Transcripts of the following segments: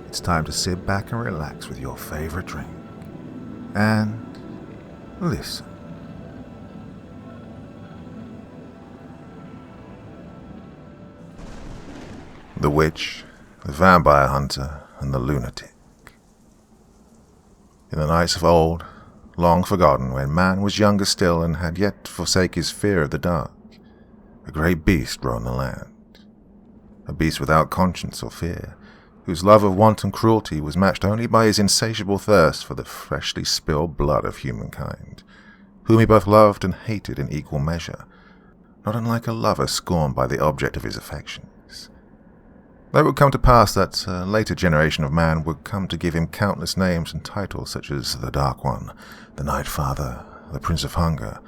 it's time to sit back and relax with your favorite drink. And listen. The Witch, the Vampire Hunter, and the Lunatic. In the nights of old, long forgotten, when man was younger still and had yet to forsake his fear of the dark, a great beast roamed the land. A beast without conscience or fear, whose love of wanton cruelty was matched only by his insatiable thirst for the freshly spilled blood of humankind, whom he both loved and hated in equal measure, not unlike a lover scorned by the object of his affections. Though it would come to pass that a later generation of man would come to give him countless names and titles such as the Dark One, the Night Father, the Prince of Hunger,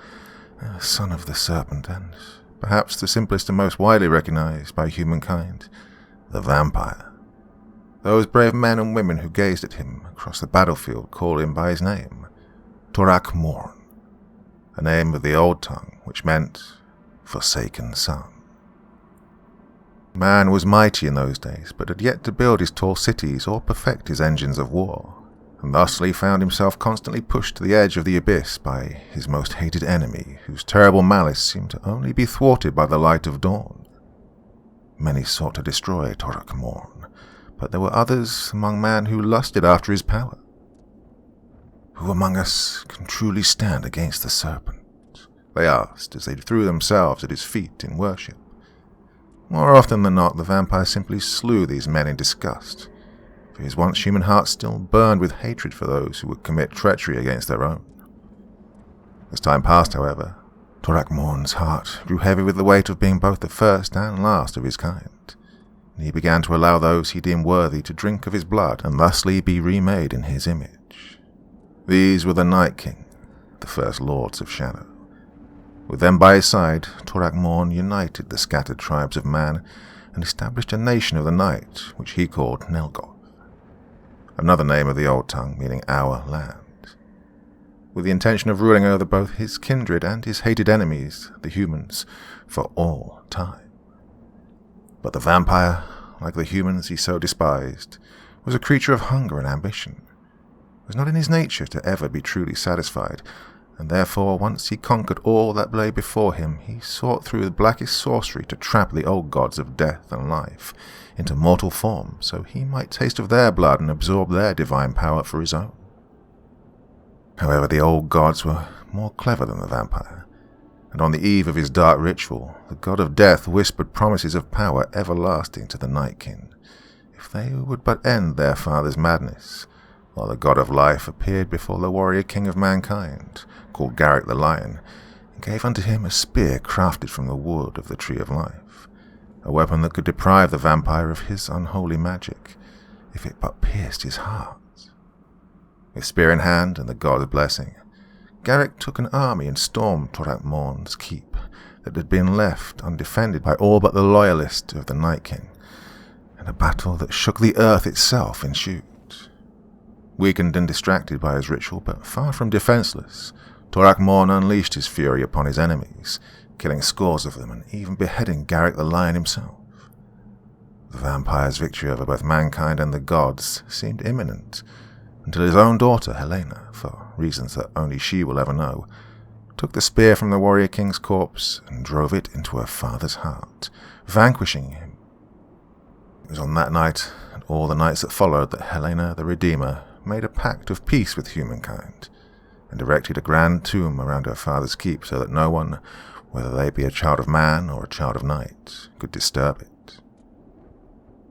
Son of the Serpent, and perhaps the simplest and most widely recognized by humankind, the Vampire. Those brave men and women who gazed at him across the battlefield called him by his name, Torach Morn, a name of the old tongue which meant Forsaken Son. Man was mighty in those days, but had yet to build his tall cities or perfect his engines of war, and thusly found himself constantly pushed to the edge of the abyss by his most hated enemy, whose terrible malice seemed to only be thwarted by the light of dawn. Many sought to destroy Torach Morn, but there were others among man who lusted after his power. Who among us can truly stand against the serpent? They asked as they threw themselves at his feet in worship. More often than not, the vampire simply slew these men in disgust, for his once human heart still burned with hatred for those who would commit treachery against their own. As time passed, however, Torach Morn's heart grew heavy with the weight of being both the first and last of his kind, and he began to allow those he deemed worthy to drink of his blood and thusly be remade in his image. These were the Night King, the first Lords of Shadow. With them by his side, Torach Morn united the scattered tribes of man and established a nation of the night, which he called Nelgoth, another name of the old tongue meaning our land, with the intention of ruling over both his kindred and his hated enemies, the humans, for all time. But the vampire, like the humans he so despised, was a creature of hunger and ambition. It was not in his nature to ever be truly satisfied, and therefore, once he conquered all that lay before him, he sought through the blackest sorcery to trap the old gods of death and life into mortal form, so he might taste of their blood and absorb their divine power for his own. However, the old gods were more clever than the vampire, and on the eve of his dark ritual, the god of death whispered promises of power everlasting to the Night King, if they would but end their father's madness, while the god of life appeared before the warrior king of mankind, called Garrick the Lion, and gave unto him a spear crafted from the wood of the Tree of Life, a weapon that could deprive the vampire of his unholy magic, if it but pierced his heart. With spear in hand and the god's blessing, Garrick took an army and stormed Torach Morn's keep that had been left undefended by all but the loyalists of the Night King, and a battle that shook the earth itself ensued. Weakened and distracted by his ritual, but far from defenseless, Torach Morn unleashed his fury upon his enemies, killing scores of them and even beheading Garrick the Lion himself. The vampire's victory over both mankind and the gods seemed imminent, until his own daughter, Helena, for reasons that only she will ever know, took the spear from the warrior king's corpse and drove it into her father's heart, vanquishing him. It was on that night, and all the nights that followed, that Helena the Redeemer made a pact of peace with humankind, and erected a grand tomb around her father's keep so that no one, whether they be a child of man or a child of night, could disturb it.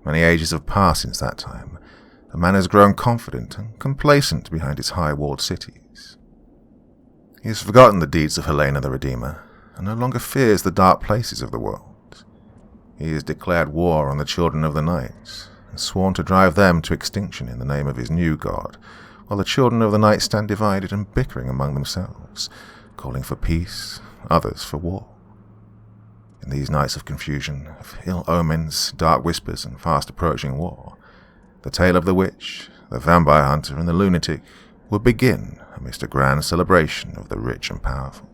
Many ages have passed since that time, and man has grown confident and complacent behind his high-walled cities. He has forgotten the deeds of Helena the Redeemer, and no longer fears the dark places of the world. He has declared war on the children of the night, and sworn to drive them to extinction in the name of his new god, while the children of the night stand divided and bickering among themselves, calling for peace, others for war. In these nights of confusion, of ill omens, dark whispers, and fast approaching war, the tale of the witch, the vampire hunter, and the lunatic would begin amidst a grand celebration of the rich and powerful.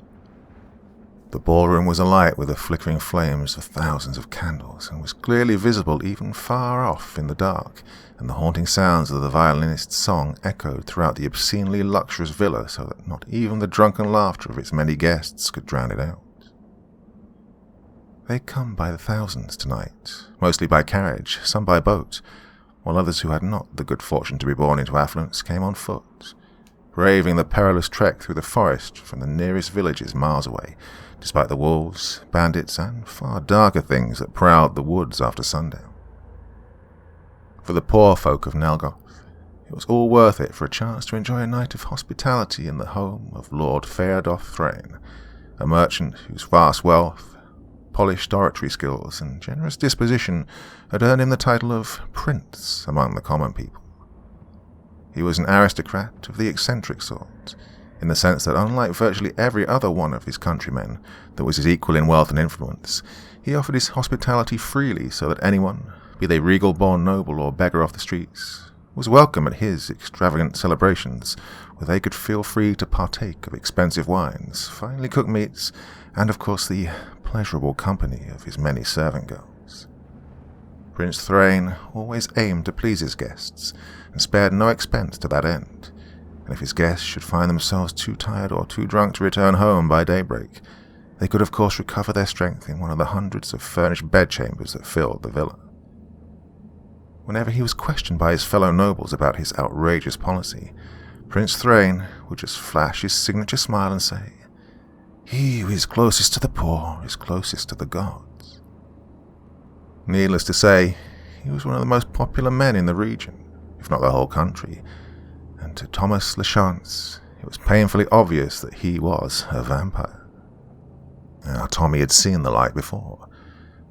The ballroom was alight with the flickering flames of thousands of candles, and was clearly visible even far off in the dark, and the haunting sounds of the violinist's song echoed throughout the obscenely luxurious villa so that not even the drunken laughter of its many guests could drown it out. They come by the thousands tonight, mostly by carriage, some by boat, while others who had not the good fortune to be born into affluence came on foot, braving the perilous trek through the forest from the nearest villages miles away, despite the wolves, bandits, and far darker things that prowled the woods after sundown. For the poor folk of Nelgoth, it was all worth it for a chance to enjoy a night of hospitality in the home of Lord Feodoth Thrain, a merchant whose vast wealth, polished oratory skills, and generous disposition had earned him the title of Prince among the common people. He was an aristocrat of the eccentric sort, in the sense that unlike virtually every other one of his countrymen that was his equal in wealth and influence, he offered his hospitality freely so that anyone, be they regal-born noble or beggar off the streets, was welcome at his extravagant celebrations, where they could feel free to partake of expensive wines, finely cooked meats, and of course the pleasurable company of his many servant girls. Prince Thrain always aimed to please his guests, and spared no expense to that end, and if his guests should find themselves too tired or too drunk to return home by daybreak, they could of course recover their strength in one of the hundreds of furnished bedchambers that filled the villa. Whenever he was questioned by his fellow nobles about his outrageous policy, Prince Thrain would just flash his signature smile and say, "He who is closest to the poor is closest to the gods." Needless to say, he was one of the most popular men in the region, if not the whole country, and to Thomas Lachance it was painfully obvious that he was a vampire. Now, Tommy had seen the light before.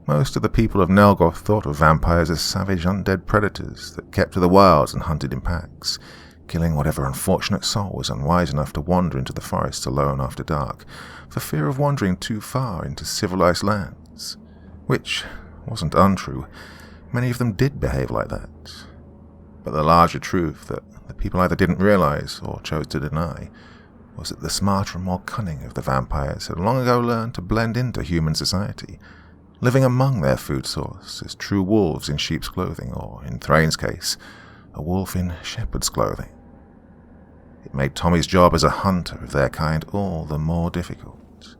Most of the people of Nelgoth thought of vampires as savage undead predators that kept to the wilds and hunted in packs, killing whatever unfortunate soul was unwise enough to wander into the forests alone after dark, for fear of wandering too far into civilized lands, which wasn't untrue. Many of them did behave like that. But the larger truth that the people either didn't realize or chose to deny was that the smarter and more cunning of the vampires had long ago learned to blend into human society, living among their food source as true wolves in sheep's clothing, or, in Thrain's case, a wolf in shepherd's clothing. It made Tommy's job as a hunter of their kind all the more difficult.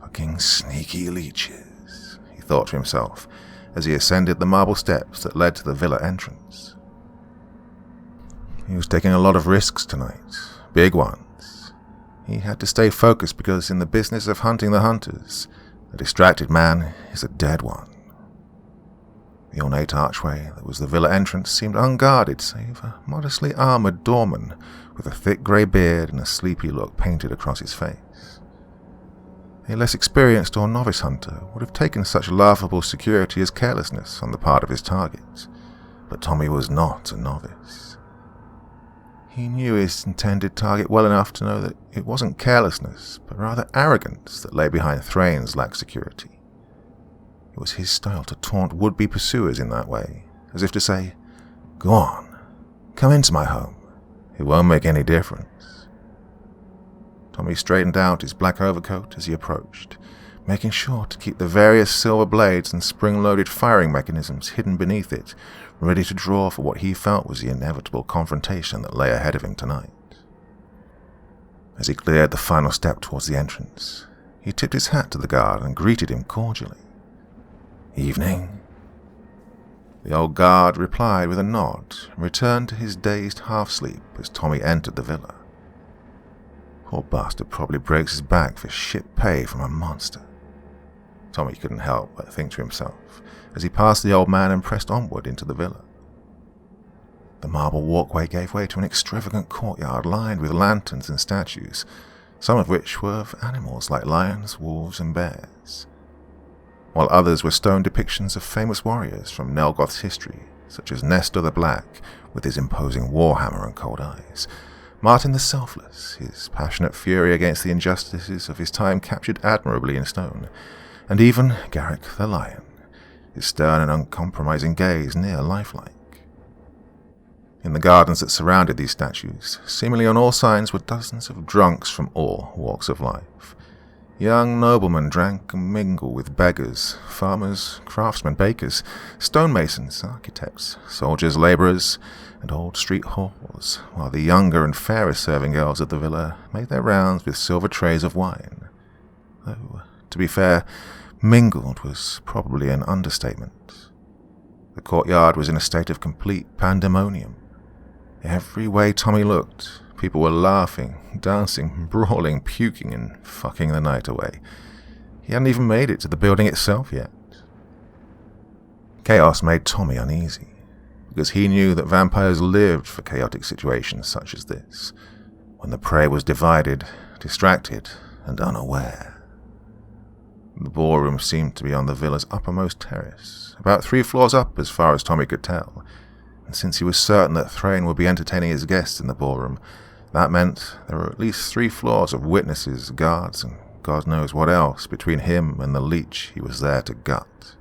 Fucking sneaky leeches, he thought to himself, as he ascended the marble steps that led to the villa entrance. He was taking a lot of risks tonight, big ones. He had to stay focused because in the business of hunting the hunters, a distracted man is a dead one. The ornate archway that was the villa entrance seemed unguarded save a modestly armoured doorman with a thick grey beard and a sleepy look painted across his face. A less experienced or novice hunter would have taken such laughable security as carelessness on the part of his target, but Tommy was not a novice. He knew his intended target well enough to know that it wasn't carelessness, but rather arrogance that lay behind Thrain's lack of security. It was his style to taunt would-be pursuers in that way, as if to say, "Go on, come into my home, it won't make any difference." Tommy straightened out his black overcoat as he approached, making sure to keep the various silver blades and spring-loaded firing mechanisms hidden beneath it, ready to draw for what he felt was the inevitable confrontation that lay ahead of him tonight. As he cleared the final step towards the entrance, he tipped his hat to the guard and greeted him cordially. "Evening." The old guard replied with a nod and returned to his dazed half-sleep as Tommy entered the villa. Poor bastard probably breaks his back for shit pay from a monster. Tommy couldn't help but think to himself as he passed the old man and pressed onward into the villa. The marble walkway gave way to an extravagant courtyard lined with lanterns and statues, some of which were of animals like lions, wolves, and bears, while others were stone depictions of famous warriors from Nelgoth's history, such as Nestor the Black, with his imposing warhammer and cold eyes, Martin the Selfless, his passionate fury against the injustices of his time captured admirably in stone, and even Garrick the Lion, his stern and uncompromising gaze near lifelike. In the gardens that surrounded these statues, seemingly on all sides, were dozens of drunks from all walks of life, Young noblemen drank and mingled with beggars, farmers, craftsmen, bakers, stonemasons, architects, soldiers, labourers, and old street whores, while the younger and fairer serving girls of the villa made their rounds with silver trays of wine. Though, to be fair, mingled was probably an understatement. The courtyard was in a state of complete pandemonium. Every way Tommy looked, people were laughing, dancing, brawling, puking, and fucking the night away. He hadn't even made it to the building itself yet. Chaos made Tommy uneasy, because he knew that vampires lived for chaotic situations such as this, when the prey was divided, distracted, and unaware. The ballroom seemed to be on the villa's uppermost terrace, about 3 floors up as far as Tommy could tell, and since he was certain that Thrain would be entertaining his guests in the ballroom, that meant there were at least 3 floors of witnesses, guards, and God knows what else between him and the leech he was there to gut.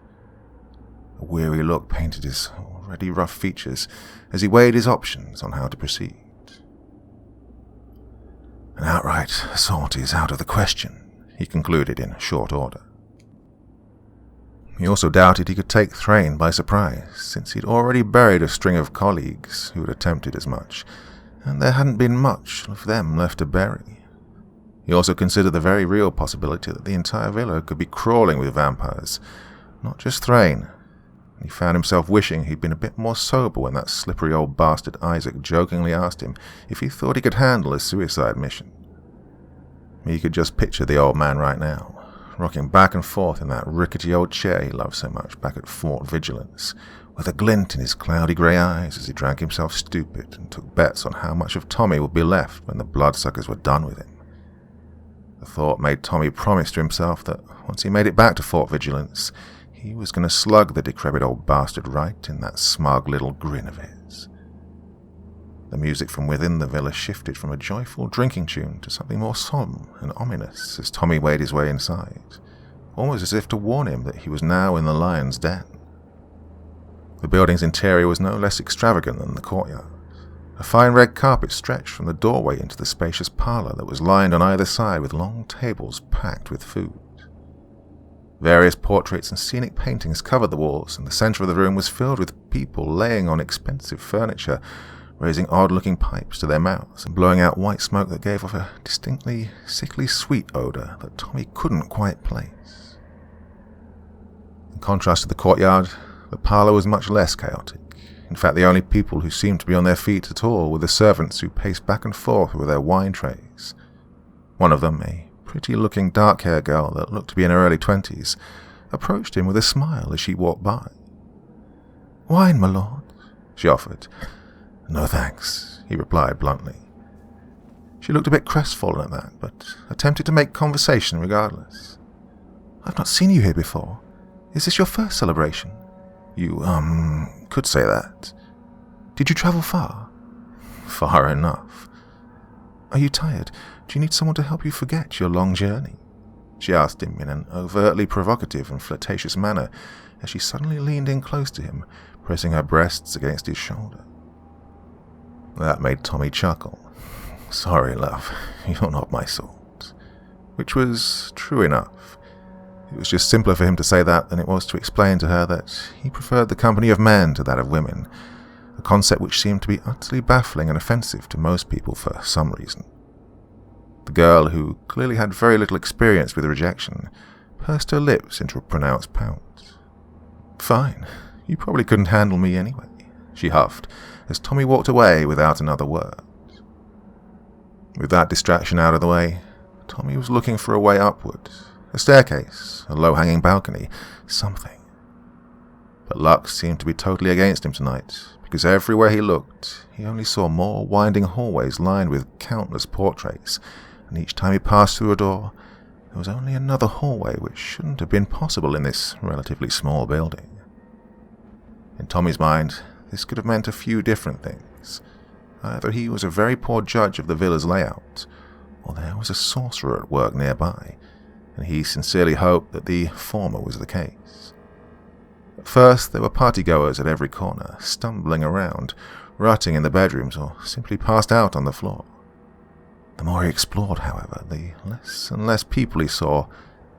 A weary look painted his already rough features as he weighed his options on how to proceed. An outright assault is out of the question, he concluded in short order. He also doubted he could take Thrain by surprise, since he'd already buried a string of colleagues who had attempted as much, and there hadn't been much of them left to bury. He also considered the very real possibility that the entire villa could be crawling with vampires, not just Thrain. He found himself wishing he'd been a bit more sober when that slippery old bastard Isaac jokingly asked him if he thought he could handle a suicide mission. He could just picture the old man right now, rocking back and forth in that rickety old chair he loved so much back at Fort Vigilance, with a glint in his cloudy grey eyes as he drank himself stupid and took bets on how much of Tommy would be left when the bloodsuckers were done with him. The thought made Tommy promise to himself that once he made it back to Fort Vigilance, he was going to slug the decrepit old bastard right in that smug little grin of his. The music from within the villa shifted from a joyful drinking tune to something more solemn and ominous as Tommy made his way inside, almost as if to warn him that he was now in the lion's den. The building's interior was no less extravagant than the courtyard. A fine red carpet stretched from the doorway into the spacious parlour that was lined on either side with long tables packed with food. Various portraits and scenic paintings covered the walls, and the centre of the room was filled with people laying on expensive furniture, raising odd-looking pipes to their mouths and blowing out white smoke that gave off a distinctly sickly sweet odour that Tommy couldn't quite place. In contrast to the courtyard, the parlour was much less chaotic. In fact, the only people who seemed to be on their feet at all were the servants who paced back and forth with their wine trays. One of them, a pretty-looking dark-haired girl that looked to be in her early 20s, approached him with a smile as she walked by. "Wine, my lord," she offered. "No thanks," he replied bluntly. She looked a bit crestfallen at that, but attempted to make conversation regardless. "I've not seen you here before. Is this your first celebration?" "You, could say that." "Did you travel far?" "Far enough." "Are you tired? Do you need someone to help you forget your long journey?" she asked him in an overtly provocative and flirtatious manner as she suddenly leaned in close to him, pressing her breasts against his shoulder. That made Tommy chuckle. "Sorry, love, you're not my sort." Which was true enough. It was just simpler for him to say that than it was to explain to her that he preferred the company of men to that of women, a concept which seemed to be utterly baffling and offensive to most people for some reason. The girl, who clearly had very little experience with rejection, pursed her lips into a pronounced pout. "Fine, you probably couldn't handle me anyway," she huffed, as Tommy walked away without another word. With that distraction out of the way, Tommy was looking for a way upward, a staircase, a low-hanging balcony, something. But luck seemed to be totally against him tonight, because everywhere he looked, he only saw more winding hallways lined with countless portraits, and each time he passed through a door, there was only another hallway which shouldn't have been possible in this relatively small building. In Tommy's mind, this could have meant a few different things. Either he was a very poor judge of the villa's layout, or there was a sorcerer at work nearby, and he sincerely hoped that the former was the case. At first, there were partygoers at every corner, stumbling around, rutting in the bedrooms, or simply passed out on the floor. The more he explored, however, the less and less people he saw,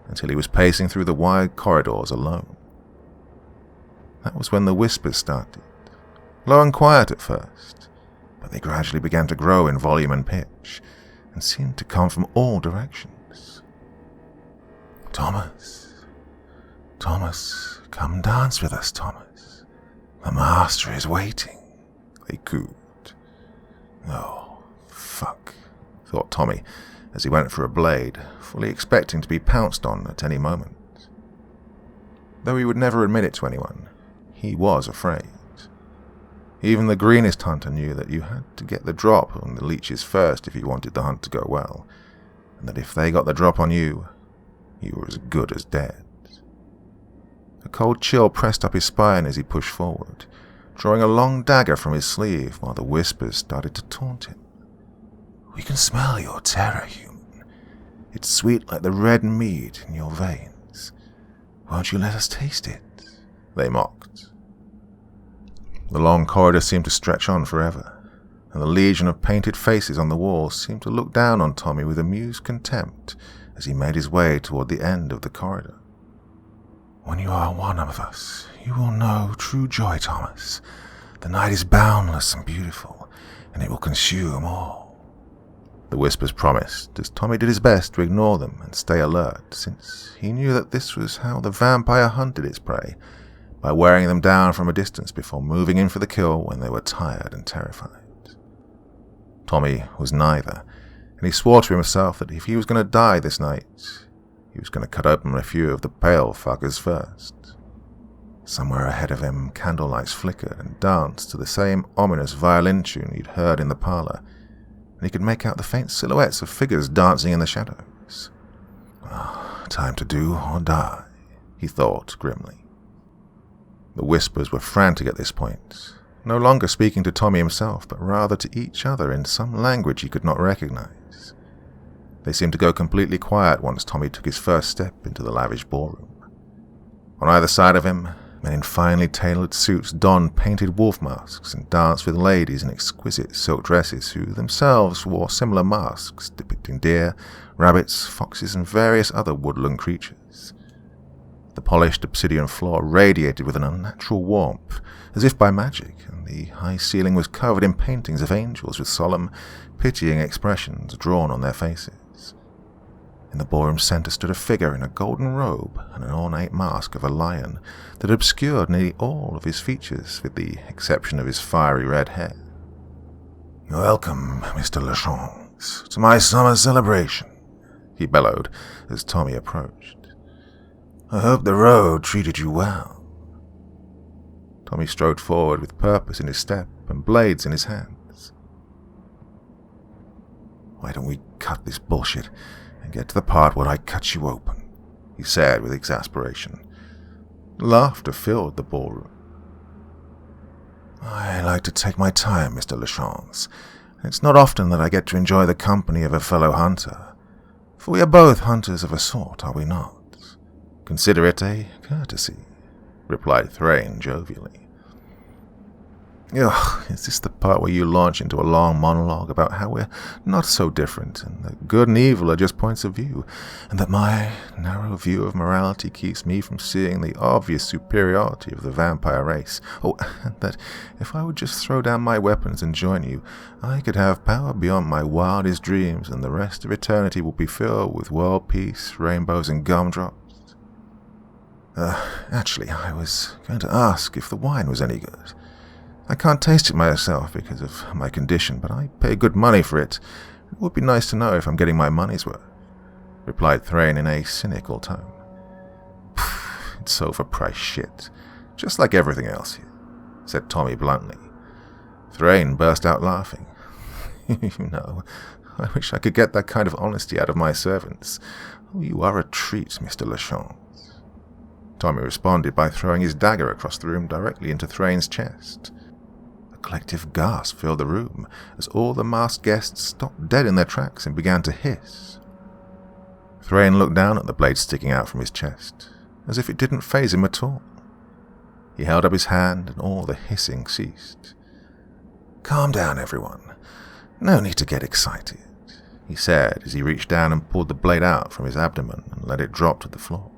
until he was pacing through the wide corridors alone. That was when the whispers started, low and quiet at first, but they gradually began to grow in volume and pitch, and seemed to come from all directions. "Thomas, Thomas, come dance with us, Thomas. The master is waiting," they cooed. "Oh, fuck," thought Tommy, as he went for a blade, fully expecting to be pounced on at any moment. Though he would never admit it to anyone, he was afraid. Even the greenest hunter knew that you had to get the drop on the leeches first if you wanted the hunt to go well, and that if they got the drop on you, you were as good as dead. A cold chill pressed up his spine as he pushed forward, drawing a long dagger from his sleeve while the whispers started to taunt him. "We can smell your terror, human. It's sweet like the red mead in your veins. Won't you let us taste it?" they mocked. The long corridor seemed to stretch on forever, and the legion of painted faces on the walls seemed to look down on Tommy with amused contempt as he made his way toward the end of the corridor. "When you are one of us, you will know true joy, Thomas. The night is boundless and beautiful, and it will consume all," the whispers promised, as Tommy did his best to ignore them and stay alert, since he knew that this was how the vampire hunted its prey, by wearing them down from a distance before moving in for the kill when they were tired and terrified. Tommy was neither, and he swore to himself that if he was going to die this night, he was going to cut open a few of the pale fuckers first. Somewhere ahead of him, candlelights flickered and danced to the same ominous violin tune he'd heard in the parlor, and he could make out the faint silhouettes of figures dancing in the shadows. "Oh, time to do or die," he thought grimly. The whispers were frantic at this point, no longer speaking to Tommy himself, but rather to each other in some language he could not recognize. They seemed to go completely quiet once Tommy took his first step into the lavish ballroom. On either side of him, men in finely tailored suits donned painted wolf masks and danced with ladies in exquisite silk dresses who themselves wore similar masks depicting deer, rabbits, foxes, and various other woodland creatures. The polished obsidian floor radiated with an unnatural warmth, as if by magic, and the high ceiling was covered in paintings of angels with solemn, pitying expressions drawn on their faces. In the ballroom center stood a figure in a golden robe and an ornate mask of a lion that obscured nearly all of his features, with the exception of his fiery red hair. "Welcome, Mr. Lachance, to my summer celebration," he bellowed as Tommy approached. "I hope the road treated you well." Tommy strode forward with purpose in his step and blades in his hands. "Why don't we cut this bullshit and get to the part where I cut you open?" he said with exasperation. Laughter filled the ballroom. "I like to take my time, Mr. Lachance. It's not often that I get to enjoy the company of a fellow hunter, for we are both hunters of a sort, are we not? Consider it a courtesy," replied Thrain jovially. "Ugh, is this the part where you launch into a long monologue about how we're not so different, and that good and evil are just points of view, and that my narrow view of morality keeps me from seeing the obvious superiority of the vampire race? Oh, and that if I would just throw down my weapons and join you, I could have power beyond my wildest dreams, and the rest of eternity will be filled with world peace, rainbows, and gumdrops? Actually, I was going to ask if the wine was any good. I can't taste it myself because of my condition, but I pay good money for it. It would be nice to know if I'm getting my money's worth," replied Thrain in a cynical tone. "It's overpriced shit, just like everything else here," said Tommy bluntly. Thrain burst out laughing. "You know, I wish I could get that kind of honesty out of my servants. Oh, you are a treat, Mr. Lachance." Tommy responded by throwing his dagger across the room directly into Thrain's chest. A collective gasp filled the room as all the masked guests stopped dead in their tracks and began to hiss. Thrain looked down at the blade sticking out from his chest, as if it didn't faze him at all. He held up his hand and all the hissing ceased. "Calm down, everyone. No need to get excited. he said as he reached down and pulled the blade out from his abdomen and let it drop to the floor.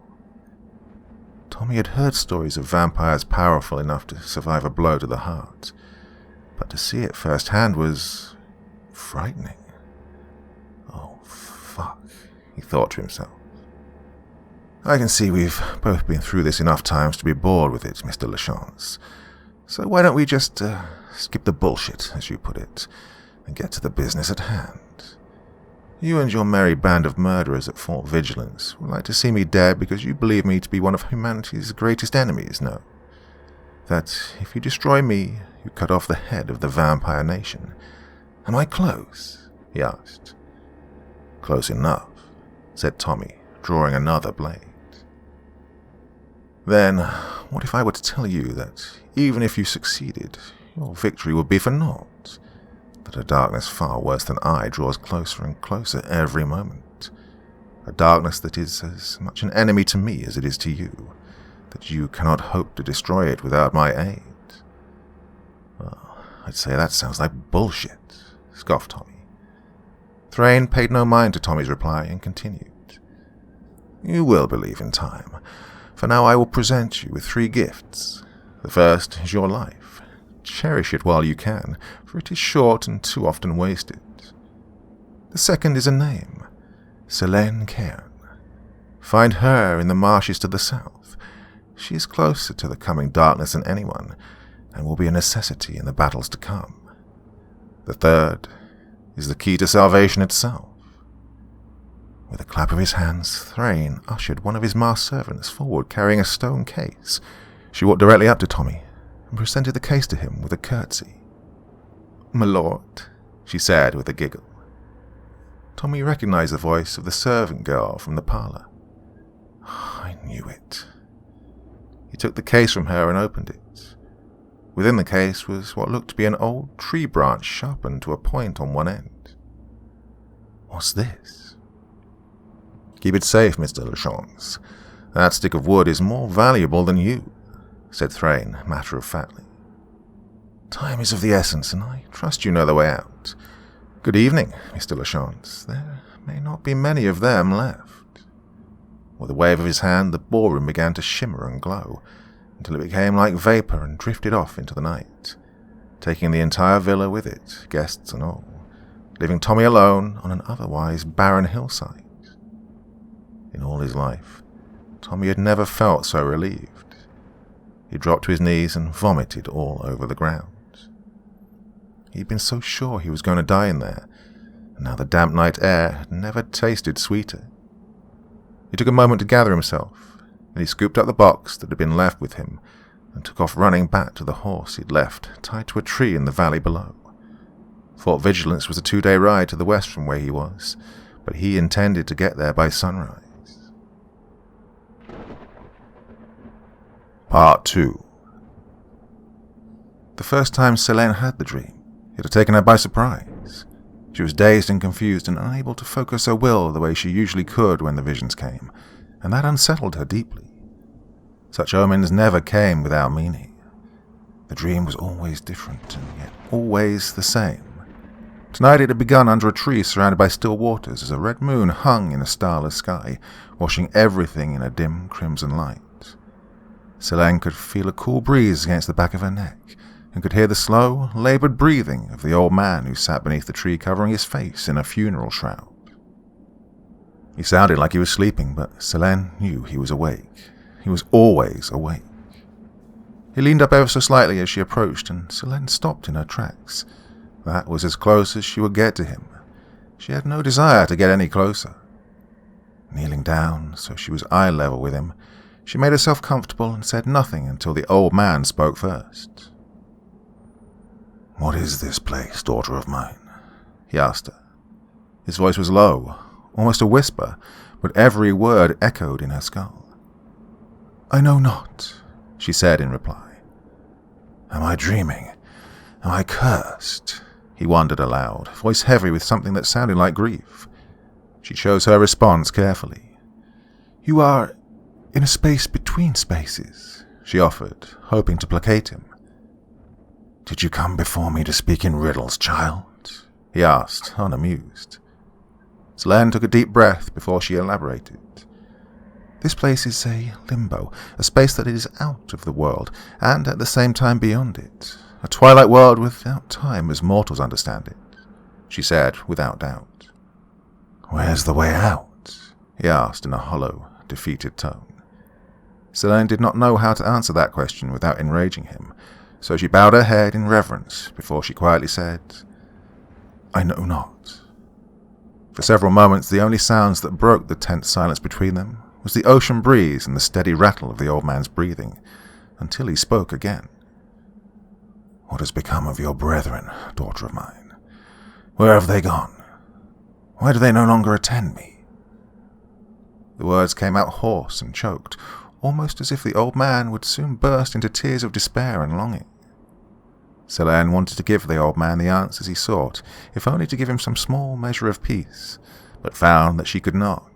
Tommy had heard stories of vampires powerful enough to survive a blow to the heart, but to see it firsthand was frightening. Oh, fuck, he thought to himself. I can see we've both been through this enough times to be bored with it, Mr. Lachance. So why don't we just skip the bullshit, as you put it, and get to the business at hand? You and your merry band of murderers at Fort Vigilance would like to see me dead because you believe me to be one of humanity's greatest enemies, no? That if you destroy me, you cut off the head of the vampire nation. Am I close? He asked. Close enough, said Tommy, drawing another blade. Then, what if I were to tell you that, even if you succeeded, your victory would be for naught? That a darkness far worse than I draws closer and closer every moment. A darkness that is as much an enemy to me as it is to you, that you cannot hope to destroy it without my aid. Well, I'd say that sounds like bullshit, scoffed Tommy. Thrain paid no mind to Tommy's reply and continued. You will believe in time. For now I will present you with 3 gifts. The first is your life. Cherish it while you can, for it is short and too often wasted. The second is a name, Selene Cairn. Find her in the marshes to the south. She is closer to the coming darkness than anyone, and will be a necessity in the battles to come. The third is the key to salvation itself. With a clap of his hands, Thrain ushered one of his masked servants forward carrying a stone case. She walked directly up to Tommy and presented the case to him with a curtsy. "My lord," she said with a giggle. Tommy recognized the voice of the servant girl from the parlor. I knew it. He took the case from her and opened it. Within the case was what looked to be an old tree branch sharpened to a point on one end. What's this? Keep it safe, Mr. Lachance. That stick of wood is more valuable than you, said Thrain matter-of-factly. Time is of the essence, and I trust you know the way out. Good evening, Mr. Lachance. There may not be many of them left. With a wave of his hand, the ballroom began to shimmer and glow, until it became like vapor and drifted off into the night, taking the entire villa with it, guests and all, leaving Tommy alone on an otherwise barren hillside. In all his life, Tommy had never felt so relieved. He dropped to his knees and vomited all over the ground. He'd been so sure he was going to die in there, and now the damp night air had never tasted sweeter. He took a moment to gather himself, then he scooped up the box that had been left with him and took off running back to the horse he'd left tied to a tree in the valley below. Fort Vigilance was a 2-day ride to the west from where he was, but he intended to get there by sunrise. Part 2. The first time Selene had the dream, it had taken her by surprise. She was dazed and confused and unable to focus her will the way she usually could when the visions came, and that unsettled her deeply. Such omens never came without meaning. The dream was always different, and yet always the same. Tonight it had begun under a tree surrounded by still waters as a red moon hung in a starless sky, washing everything in a dim crimson light. Selene could feel a cool breeze against the back of her neck, and could hear the slow, laboured breathing of the old man who sat beneath the tree covering his face in a funeral shroud. He sounded like he was sleeping, but Selene knew he was awake. He was always awake. He leaned up ever so slightly as she approached, and Selene stopped in her tracks. That was as close as she would get to him. She had no desire to get any closer. Kneeling down so she was eye level with him, she made herself comfortable and said nothing until the old man spoke first. "What is this place, daughter of mine?" he asked her. His voice was low, almost a whisper, but every word echoed in her skull. "I know not," she said in reply. "Am I dreaming? Am I cursed?" he wondered aloud, voice heavy with something that sounded like grief. She chose her response carefully. "You are in a space between spaces," she offered, hoping to placate him. "Did you come before me to speak in riddles, child?" he asked, unamused. Selene took a deep breath before she elaborated. This place is a limbo, a space that is out of the world, and at the same time beyond it. A twilight world without time as mortals understand it, she said without doubt. Where's the way out? He asked in a hollow, defeated tone. Selene did not know how to answer that question without enraging him, so she bowed her head in reverence before she quietly said, I know not. For several moments the only sounds that broke the tense silence between them was the ocean breeze and the steady rattle of the old man's breathing, until he spoke again. What has become of your brethren, daughter of mine? Where have they gone? Why do they no longer attend me? The words came out hoarse and choked, almost as if the old man would soon burst into tears of despair and longing. Selene wanted to give the old man the answers he sought, if only to give him some small measure of peace, but found that she could not.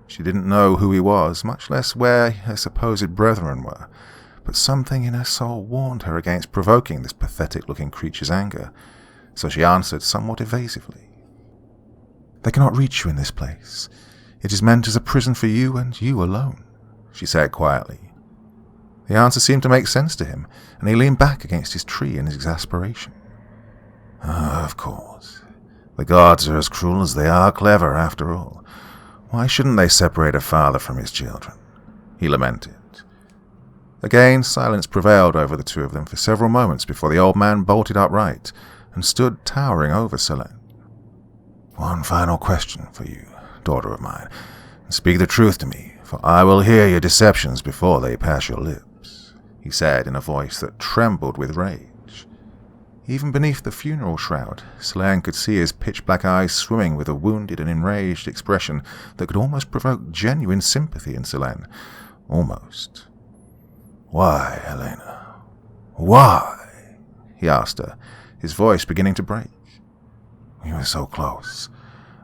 She didn't know who he was, much less where her supposed brethren were, but something in her soul warned her against provoking this pathetic-looking creature's anger, so she answered somewhat evasively. They cannot reach you in this place. It is meant as a prison for you and you alone, she said quietly. The answer seemed to make sense to him, and he leaned back against his tree in his exasperation. Of course. The gods are as cruel as they are clever, after all. Why shouldn't they separate a father from his children? He lamented. Again, silence prevailed over the two of them for several moments before the old man bolted upright and stood towering over Selene. One final question for you, daughter of mine. Speak the truth to me, for I will hear your deceptions before they pass your lips, he said in a voice that trembled with rage. Even beneath the funeral shroud, Selene could see his pitch-black eyes swimming with a wounded and enraged expression that could almost provoke genuine sympathy in Selene. Almost. Why, Helena? Why? He asked her, his voice beginning to break. You were so close.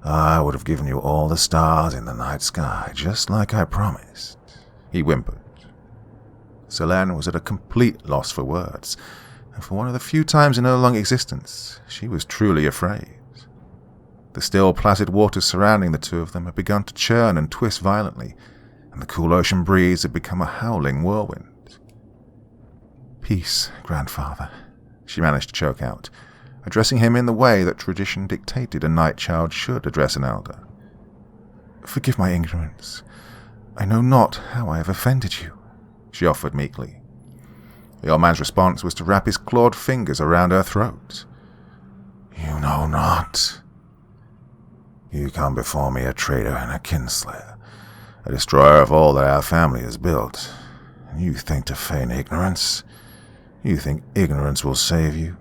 I would have given you all the stars in the night sky, just like I promised, he whimpered. Selene was at a complete loss for words, and for one of the few times in her long existence, she was truly afraid. The still placid waters surrounding the two of them had begun to churn and twist violently, and the cool ocean breeze had become a howling whirlwind. Peace, grandfather, she managed to choke out, addressing him in the way that tradition dictated a night child should address an elder. Forgive my ignorance. I know not how I have offended you, she offered meekly. The old man's response was to wrap his clawed fingers around her throat. You know not. You come before me a traitor and a kinslayer, a destroyer of all that our family has built, and you think to feign ignorance? You think ignorance will save you?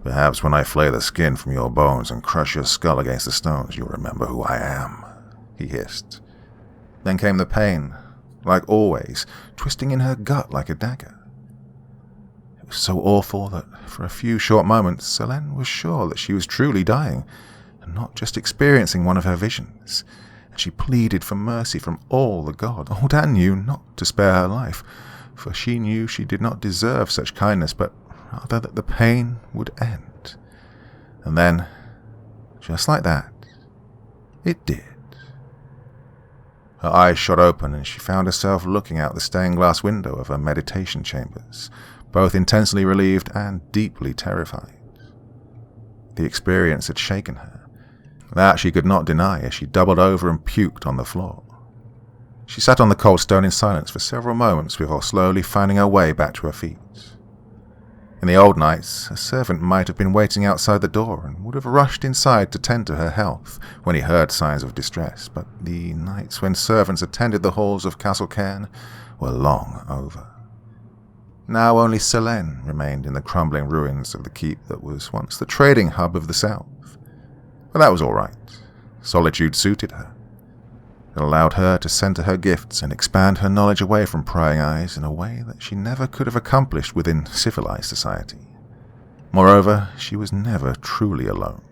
Perhaps when I flay the skin from your bones and crush your skull against the stones, you'll remember who I am, he hissed. Then came the pain, like always, twisting in her gut like a dagger. It was so awful that for a few short moments Selene was sure that she was truly dying, and not just experiencing one of her visions, and she pleaded for mercy from all the gods. Old Anne knew not to spare her life, for she knew she did not deserve such kindness, but rather that the pain would end. And then, just like that, it did. Her eyes shot open and she found herself looking out the stained glass window of her meditation chambers, both intensely relieved and deeply terrified. The experience had shaken her. That she could not deny as she doubled over and puked on the floor. She sat on the cold stone in silence for several moments before slowly finding her way back to her feet. In the old nights, a servant might have been waiting outside the door and would have rushed inside to tend to her health when he heard signs of distress, but the nights when servants attended the halls of Castle Cairn were long over. Now only Selene remained in the crumbling ruins of the keep that was once the trading hub of the south. But that was all right. Solitude suited her. It allowed her to center her gifts and expand her knowledge away from prying eyes in a way that she never could have accomplished within civilized society. Moreover, she was never truly alone.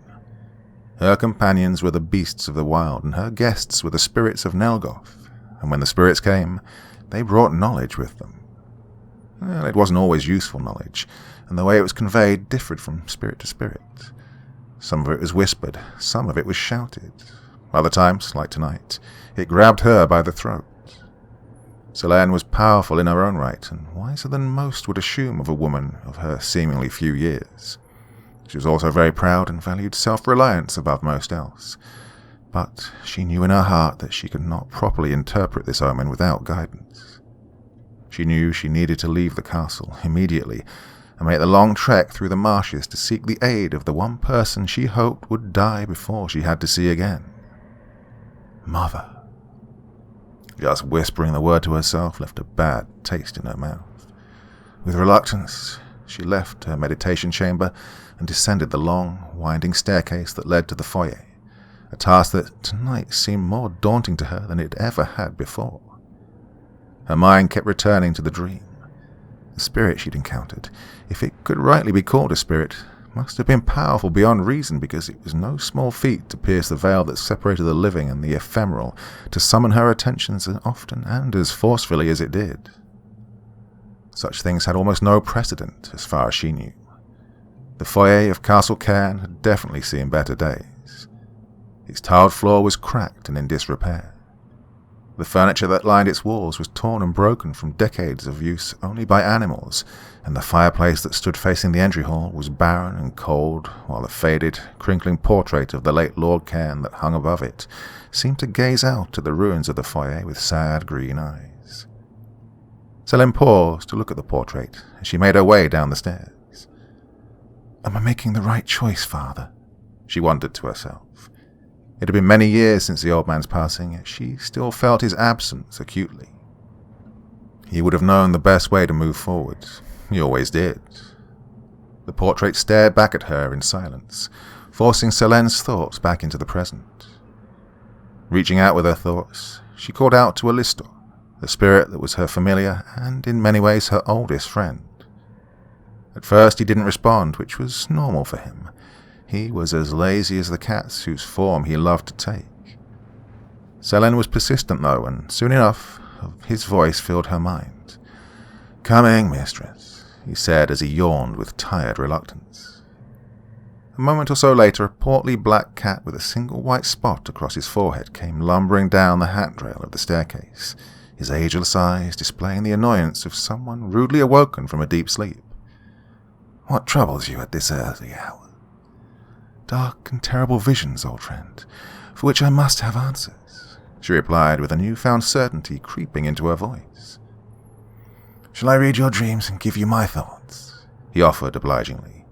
Her companions were the beasts of the wild, and her guests were the spirits of Nelgoth, and when the spirits came, they brought knowledge with them. Well, it wasn't always useful knowledge, and the way it was conveyed differed from spirit to spirit. Some of it was whispered, some of it was shouted. Other times, like tonight, it grabbed her by the throat. Selene was powerful in her own right, and wiser than most would assume of a woman of her seemingly few years. She was also very proud and valued self-reliance above most else. But she knew in her heart that she could not properly interpret this omen without guidance. She knew she needed to leave the castle immediately and make the long trek through the marshes to seek the aid of the one person she hoped would die before she had to see again. Mother. Just whispering the word to herself left a bad taste in her mouth. With reluctance, she left her meditation chamber and descended the long, winding staircase that led to the foyer, a task that tonight seemed more daunting to her than it ever had before. Her mind kept returning to the dream. The spirit she'd encountered, if it could rightly be called a spirit, must have been powerful beyond reason, because it was no small feat to pierce the veil that separated the living and the ephemeral, to summon her attentions as often and as forcefully as it did. Such things had almost no precedent, as far as she knew. The foyer of Castle Cairn had definitely seen better days. Its tiled floor was cracked and in disrepair. The furniture that lined its walls was torn and broken from decades of use only by animals, and the fireplace that stood facing the entry hall was barren and cold, while the faded, crinkling portrait of the late Lord Cairn that hung above it seemed to gaze out at the ruins of the foyer with sad green eyes. Selene paused to look at the portrait as she made her way down the stairs. "Am I making the right choice, Father?" she wondered to herself. It had been many years since the old man's passing, yet she still felt his absence acutely. He would have known the best way to move forward. He always did. The portrait stared back at her in silence, forcing Selene's thoughts back into the present. Reaching out with her thoughts, she called out to Alistor, the spirit that was her familiar and, in many ways, her oldest friend. At first he didn't respond, which was normal for him. He was as lazy as the cats whose form he loved to take. Selene was persistent, though, and soon enough his voice filled her mind. "Coming, mistress," he said as he yawned with tired reluctance. A moment or so later, a portly black cat with a single white spot across his forehead came lumbering down the handrail of the staircase, his ageless eyes displaying the annoyance of someone rudely awoken from a deep sleep. "What troubles you at this early hour?" "Dark and terrible visions, old friend, for which I must have answers," she replied with a newfound certainty creeping into her voice. "Shall I read your dreams and give you my thoughts?" he offered obligingly.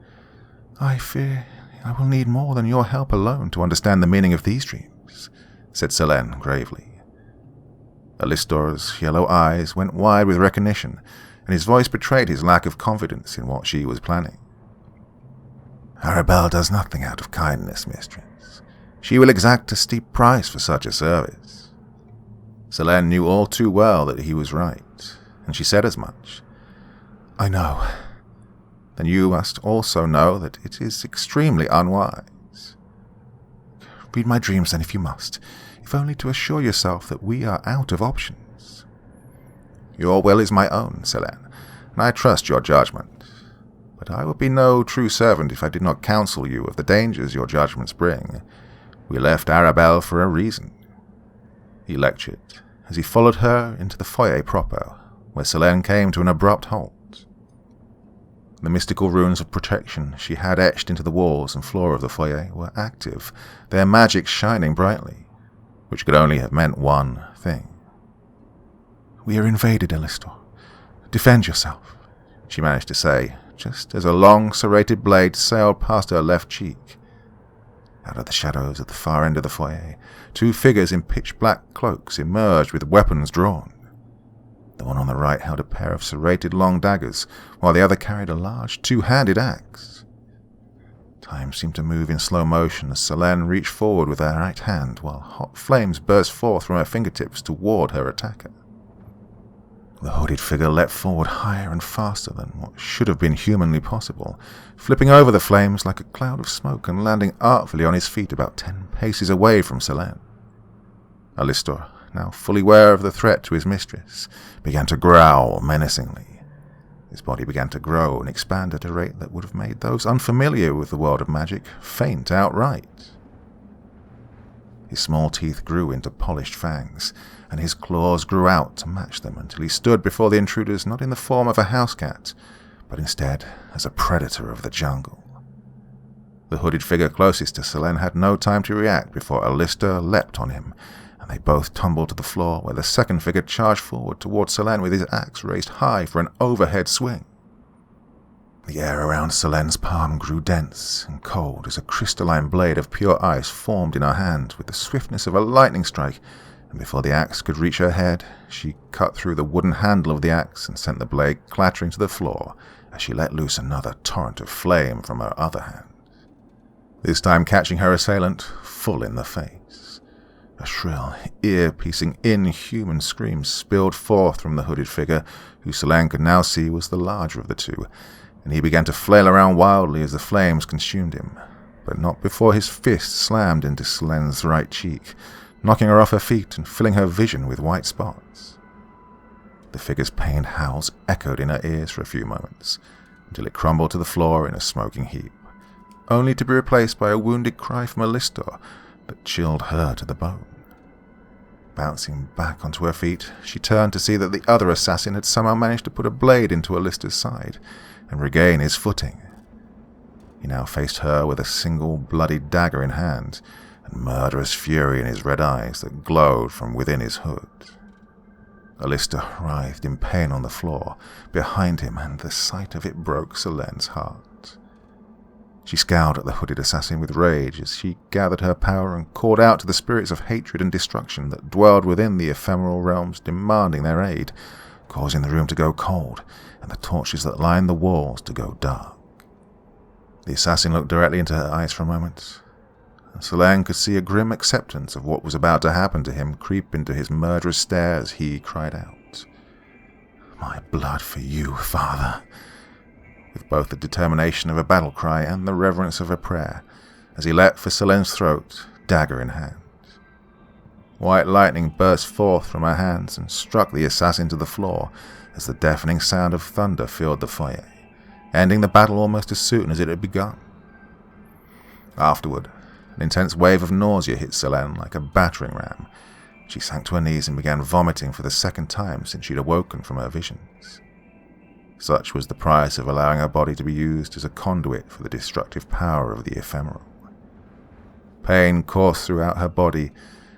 "I fear I will need more than your help alone to understand the meaning of these dreams," said Selene gravely. Alistor's yellow eyes went wide with recognition, and his voice betrayed his lack of confidence in what she was planning. "Arabelle does nothing out of kindness, mistress. She will exact a steep price for such a service." Selene knew all too well that he was right, and she said as much. "I know. Then you must also know that it is extremely unwise. Read my dreams then if you must, if only to assure yourself that we are out of options." "Your will is my own, Selene, and I trust your judgment. But I would be no true servant if I did not counsel you of the dangers your judgments bring. We left Arabelle for a reason." He lectured, as he followed her into the foyer proper, where Selene came to an abrupt halt. The mystical runes of protection she had etched into the walls and floor of the foyer were active, their magic shining brightly, which could only have meant one thing. "We are invaded, Alistor. Defend yourself," she managed to say, just as a long, serrated blade sailed past her left cheek. Out of the shadows at the far end of the foyer, two figures in pitch-black cloaks emerged with weapons drawn. The one on the right held a pair of serrated long daggers, while the other carried a large two-handed axe. Time seemed to move in slow motion as Selene reached forward with her right hand, while hot flames burst forth from her fingertips toward her attacker. The hooded figure leapt forward higher and faster than what should have been humanly possible, flipping over the flames like a cloud of smoke and landing artfully on his feet about 10 paces away from Selene. Alistor, now fully aware of the threat to his mistress, began to growl menacingly. His body began to grow and expand at a rate that would have made those unfamiliar with the world of magic faint outright. His small teeth grew into polished fangs, and his claws grew out to match them until he stood before the intruders not in the form of a house cat, but instead as a predator of the jungle. The hooded figure closest to Selene had no time to react before Alistair leapt on him, and they both tumbled to the floor where the second figure charged forward towards Selene with his axe raised high for an overhead swing. The air around Selene's palm grew dense and cold as a crystalline blade of pure ice formed in her hand with the swiftness of a lightning strike, and before the axe could reach her head, she cut through the wooden handle of the axe and sent the blade clattering to the floor as she let loose another torrent of flame from her other hand, this time catching her assailant full in the face. A shrill, ear-piercing, inhuman scream spilled forth from the hooded figure, who Selene could now see was the larger of the two, and he began to flail around wildly as the flames consumed him, but not before his fist slammed into Selene's right cheek, knocking her off her feet and filling her vision with white spots. The figure's pained howls echoed in her ears for a few moments, until it crumbled to the floor in a smoking heap, only to be replaced by a wounded cry from Alistair that chilled her to the bone. Bouncing back onto her feet, she turned to see that the other assassin had somehow managed to put a blade into Alistair's side and regain his footing. He now faced her with a single bloody dagger in hand, and murderous fury in his red eyes that glowed from within his hood. Alistair writhed in pain on the floor behind him, and the sight of it broke Selene's heart. She scowled at the hooded assassin with rage as she gathered her power and called out to the spirits of hatred and destruction that dwelled within the ephemeral realms, demanding their aid, causing the room to go cold and the torches that lined the walls to go dark. The assassin looked directly into her eyes for a moment, and Selene could see a grim acceptance of what was about to happen to him creep into his murderous stare as he cried out, "My blood for you, Father," with both the determination of a battle cry and the reverence of a prayer, as he leapt for Selene's throat, dagger in hand. White lightning burst forth from her hands and struck the assassin to the floor as the deafening sound of thunder filled the foyer, ending the battle almost as soon as it had begun. Afterward, an intense wave of nausea hit Selene like a battering ram. She sank to her knees and began vomiting for the second time since she'd awoken from her visions. Such was the price of allowing her body to be used as a conduit for the destructive power of the ephemeral. Pain coursed throughout her body,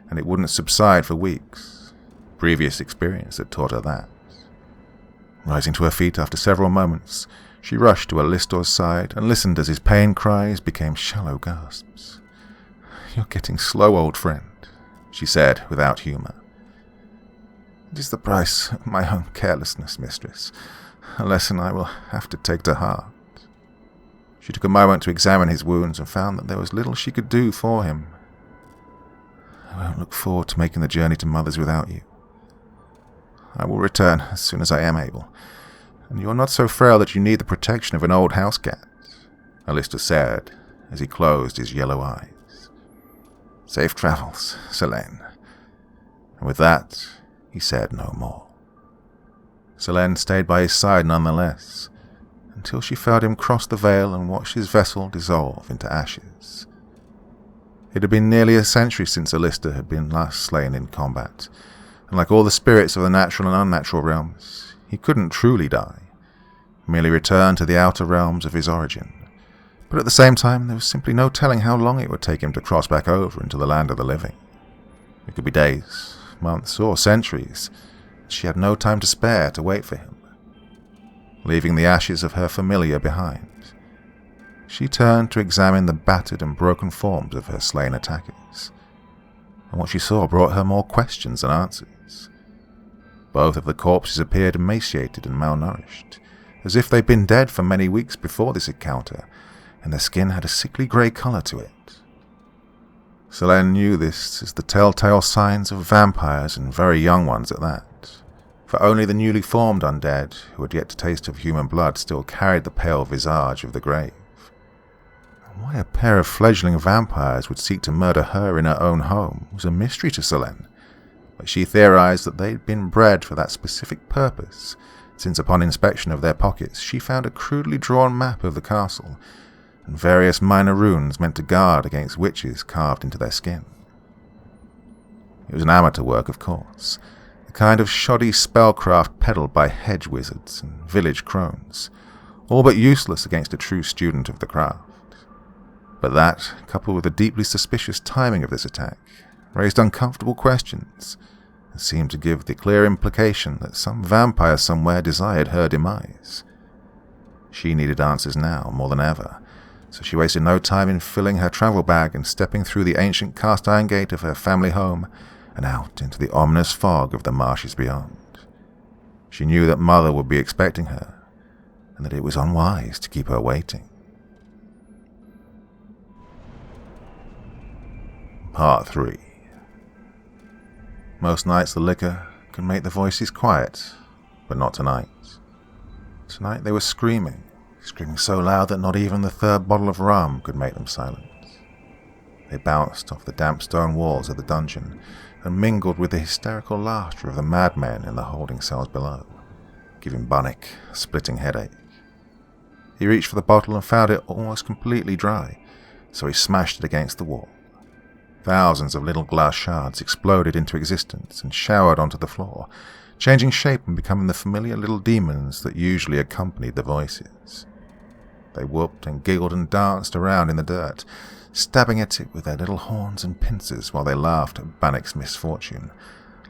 and it wouldn't subside for weeks. Previous experience had taught her that. Rising to her feet after several moments, she rushed to Alistair's side and listened as his pain cries became shallow gasps. "You're getting slow, old friend," she said without humour. "It is the price of my own carelessness, mistress, a lesson I will have to take to heart." She took a moment to examine his wounds and found that there was little she could do for him. "I won't look forward to making the journey to Mother's without you. I will return as soon as I am able, and you are not so frail that you need the protection of an old house cat," Alistair said as he closed his yellow eyes. "Safe travels, Selene." And with that, he said no more. Selene stayed by his side nonetheless, until she felt him cross the veil and watch his vessel dissolve into ashes. It had been nearly a century since Alistair had been last slain in combat, and like all the spirits of the natural and unnatural realms, he couldn't truly die, merely return to the outer realms of his origin. But at the same time, there was simply no telling how long it would take him to cross back over into the land of the living. It could be days, months, or centuries. She had no time to spare to wait for him. Leaving the ashes of her familiar behind, she turned to examine the battered and broken forms of her slain attackers, and what she saw brought her more questions than answers. Both of the corpses appeared emaciated and malnourished, as if they'd been dead for many weeks before this encounter, and their skin had a sickly grey colour to it. Selene knew this as the telltale signs of vampires, and very young ones at that, for only the newly formed undead, who had yet to taste of human blood, still carried the pale visage of the grave. Why a pair of fledgling vampires would seek to murder her in her own home was a mystery to Selene, but she theorized that they'd been bred for that specific purpose, since upon inspection of their pockets she found a crudely drawn map of the castle, and various minor runes meant to guard against witches carved into their skin. It was an amateur work, of course, the kind of shoddy spellcraft peddled by hedge wizards and village crones, all but useless against a true student of the craft. But that, coupled with the deeply suspicious timing of this attack, raised uncomfortable questions, and seemed to give the clear implication that some vampire somewhere desired her demise. She needed answers now more than ever, so she wasted no time in filling her travel bag and stepping through the ancient cast-iron gate of her family home and out into the ominous fog of the marshes beyond. She knew that Mother would be expecting her, and that it was unwise to keep her waiting. Part 3. Most nights the liquor can make the voices quiet, but not tonight. Tonight they were screaming so loud that not even the third bottle of rum could make them silent. They bounced off the damp stone walls of the dungeon and mingled with the hysterical laughter of the madmen in the holding cells below, giving Bunnick a splitting headache. He reached for the bottle and found it almost completely dry, so he smashed it against the wall. Thousands of little glass shards exploded into existence and showered onto the floor, changing shape and becoming the familiar little demons that usually accompanied the voices. They whooped and giggled and danced around in the dirt, stabbing at it with their little horns and pincers while they laughed at Bannock's misfortune,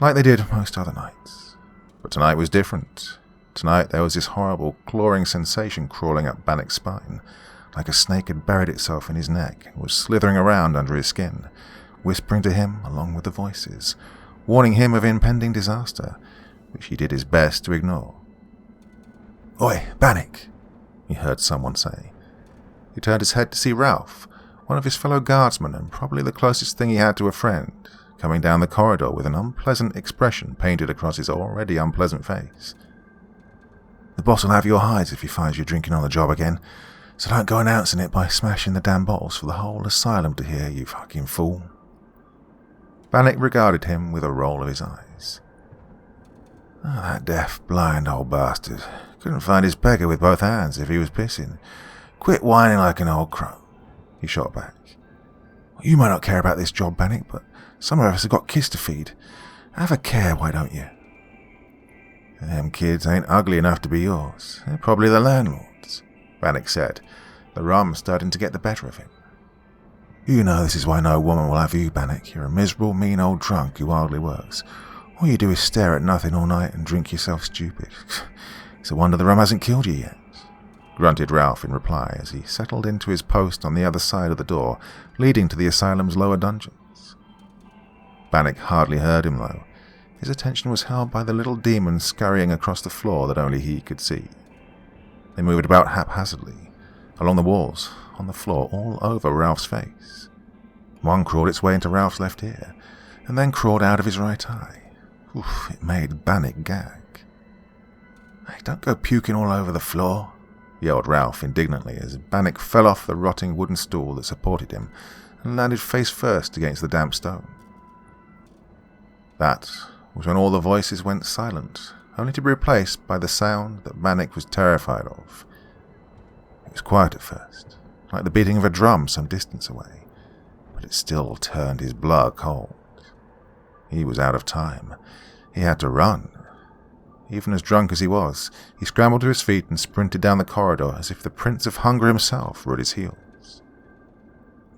like they did most other nights. But tonight was different. Tonight there was this horrible, clawing sensation crawling up Bannock's spine, like a snake had buried itself in his neck and was slithering around under his skin, whispering to him along with the voices, warning him of impending disaster, which he did his best to ignore. "Oi, Bannock," he heard someone say. He turned his head to see Ralph, one of his fellow guardsmen and probably the closest thing he had to a friend, coming down the corridor with an unpleasant expression painted across his already unpleasant face. "The boss will have your hides if he finds you drinking on the job again, so don't go announcing it by smashing the damn bottles for the whole asylum to hear, you fucking fool." Bannock regarded him with a roll of his eyes. "Oh, that deaf, blind old bastard. Couldn't find his pecker with both hands if he was pissing. Quit whining like an old crow," he shot back. "You might not care about this job, Bannock, but some of us have got kids to feed. Have a care, why don't you?" "Them kids ain't ugly enough to be yours. They're probably the landlord's," Bannock said, the rum starting to get the better of him. "You know this is why no woman will have you, Bannock. You're a miserable, mean old drunk who hardly works. All you do is stare at nothing all night and drink yourself stupid. It's a wonder the rum hasn't killed you yet," grunted Ralph in reply as he settled into his post on the other side of the door leading to the asylum's lower dungeons. Bannock hardly heard him, though. His attention was held by the little demons scurrying across the floor that only he could see. They moved about haphazardly, along the walls, on the floor, all over Ralph's face. One crawled its way into Ralph's left ear, and then crawled out of his right eye. Oof, it made Bannock gag. "Hey, don't go puking all over the floor," yelled Ralph indignantly as Bannock fell off the rotting wooden stool that supported him and landed face first against the damp stone. That was when all the voices went silent, only to be replaced by the sound that Bannock was terrified of. It was quiet at first, like the beating of a drum some distance away, but it still turned his blood cold. He was out of time. He had to run. Even as drunk as he was, he scrambled to his feet and sprinted down the corridor as if the Prince of Hunger himself were at his heels.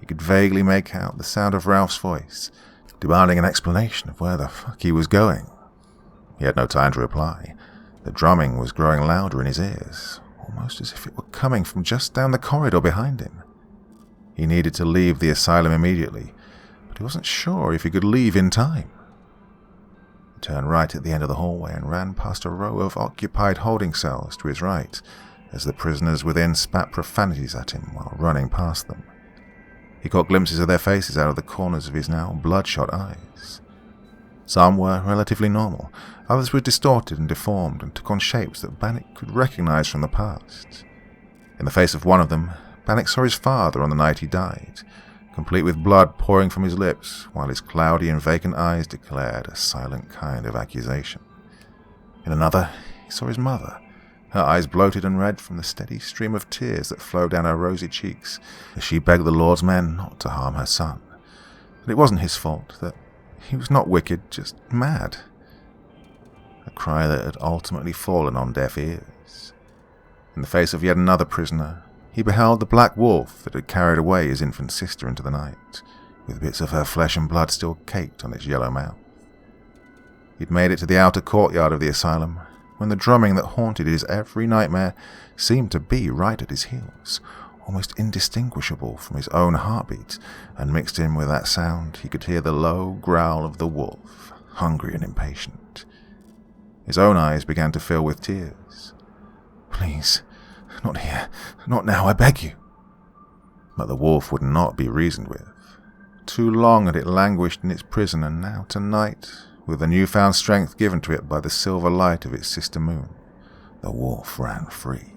He could vaguely make out the sound of Ralph's voice, demanding an explanation of where the fuck he was going. He had no time to reply. The drumming was growing louder in his ears, almost as if it were coming from just down the corridor behind him. He needed to leave the asylum immediately, but he wasn't sure if he could leave in time. He turned right at the end of the hallway and ran past a row of occupied holding cells to his right, as the prisoners within spat profanities at him while running past them. He caught glimpses of their faces out of the corners of his now bloodshot eyes. Some were relatively normal, others were distorted and deformed and took on shapes that Bannock could recognize from the past. In the face of one of them, Bannock saw his father on the night he died, complete with blood pouring from his lips, while his cloudy and vacant eyes declared a silent kind of accusation. In another, he saw his mother, her eyes bloated and red from the steady stream of tears that flowed down her rosy cheeks as she begged the Lord's men not to harm her son. That it wasn't his fault, that he was not wicked, just mad. A cry that had ultimately fallen on deaf ears. In the face of yet another prisoner, he beheld the black wolf that had carried away his infant sister into the night, with bits of her flesh and blood still caked on its yellow mouth. He'd made it to the outer courtyard of the asylum, when the drumming that haunted his every nightmare seemed to be right at his heels, almost indistinguishable from his own heartbeat, and mixed in with that sound he could hear the low growl of the wolf, hungry and impatient. His own eyes began to fill with tears. "Please, not here, not now, I beg you." But the wolf would not be reasoned with. Too long had it languished in its prison, and now tonight, with the newfound strength given to it by the silver light of its sister moon, the wolf ran free.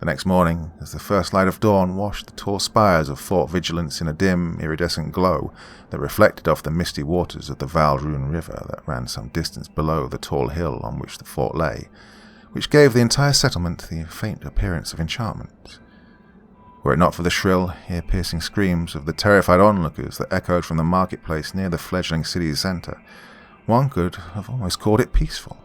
The next morning, as the first light of dawn washed the tall spires of Fort Vigilance in a dim, iridescent glow that reflected off the misty waters of the Valdrune River that ran some distance below the tall hill on which the fort lay, which gave the entire settlement the faint appearance of enchantment. Were it not for the shrill, ear-piercing screams of the terrified onlookers that echoed from the marketplace near the fledgling city's centre, one could have almost called it peaceful.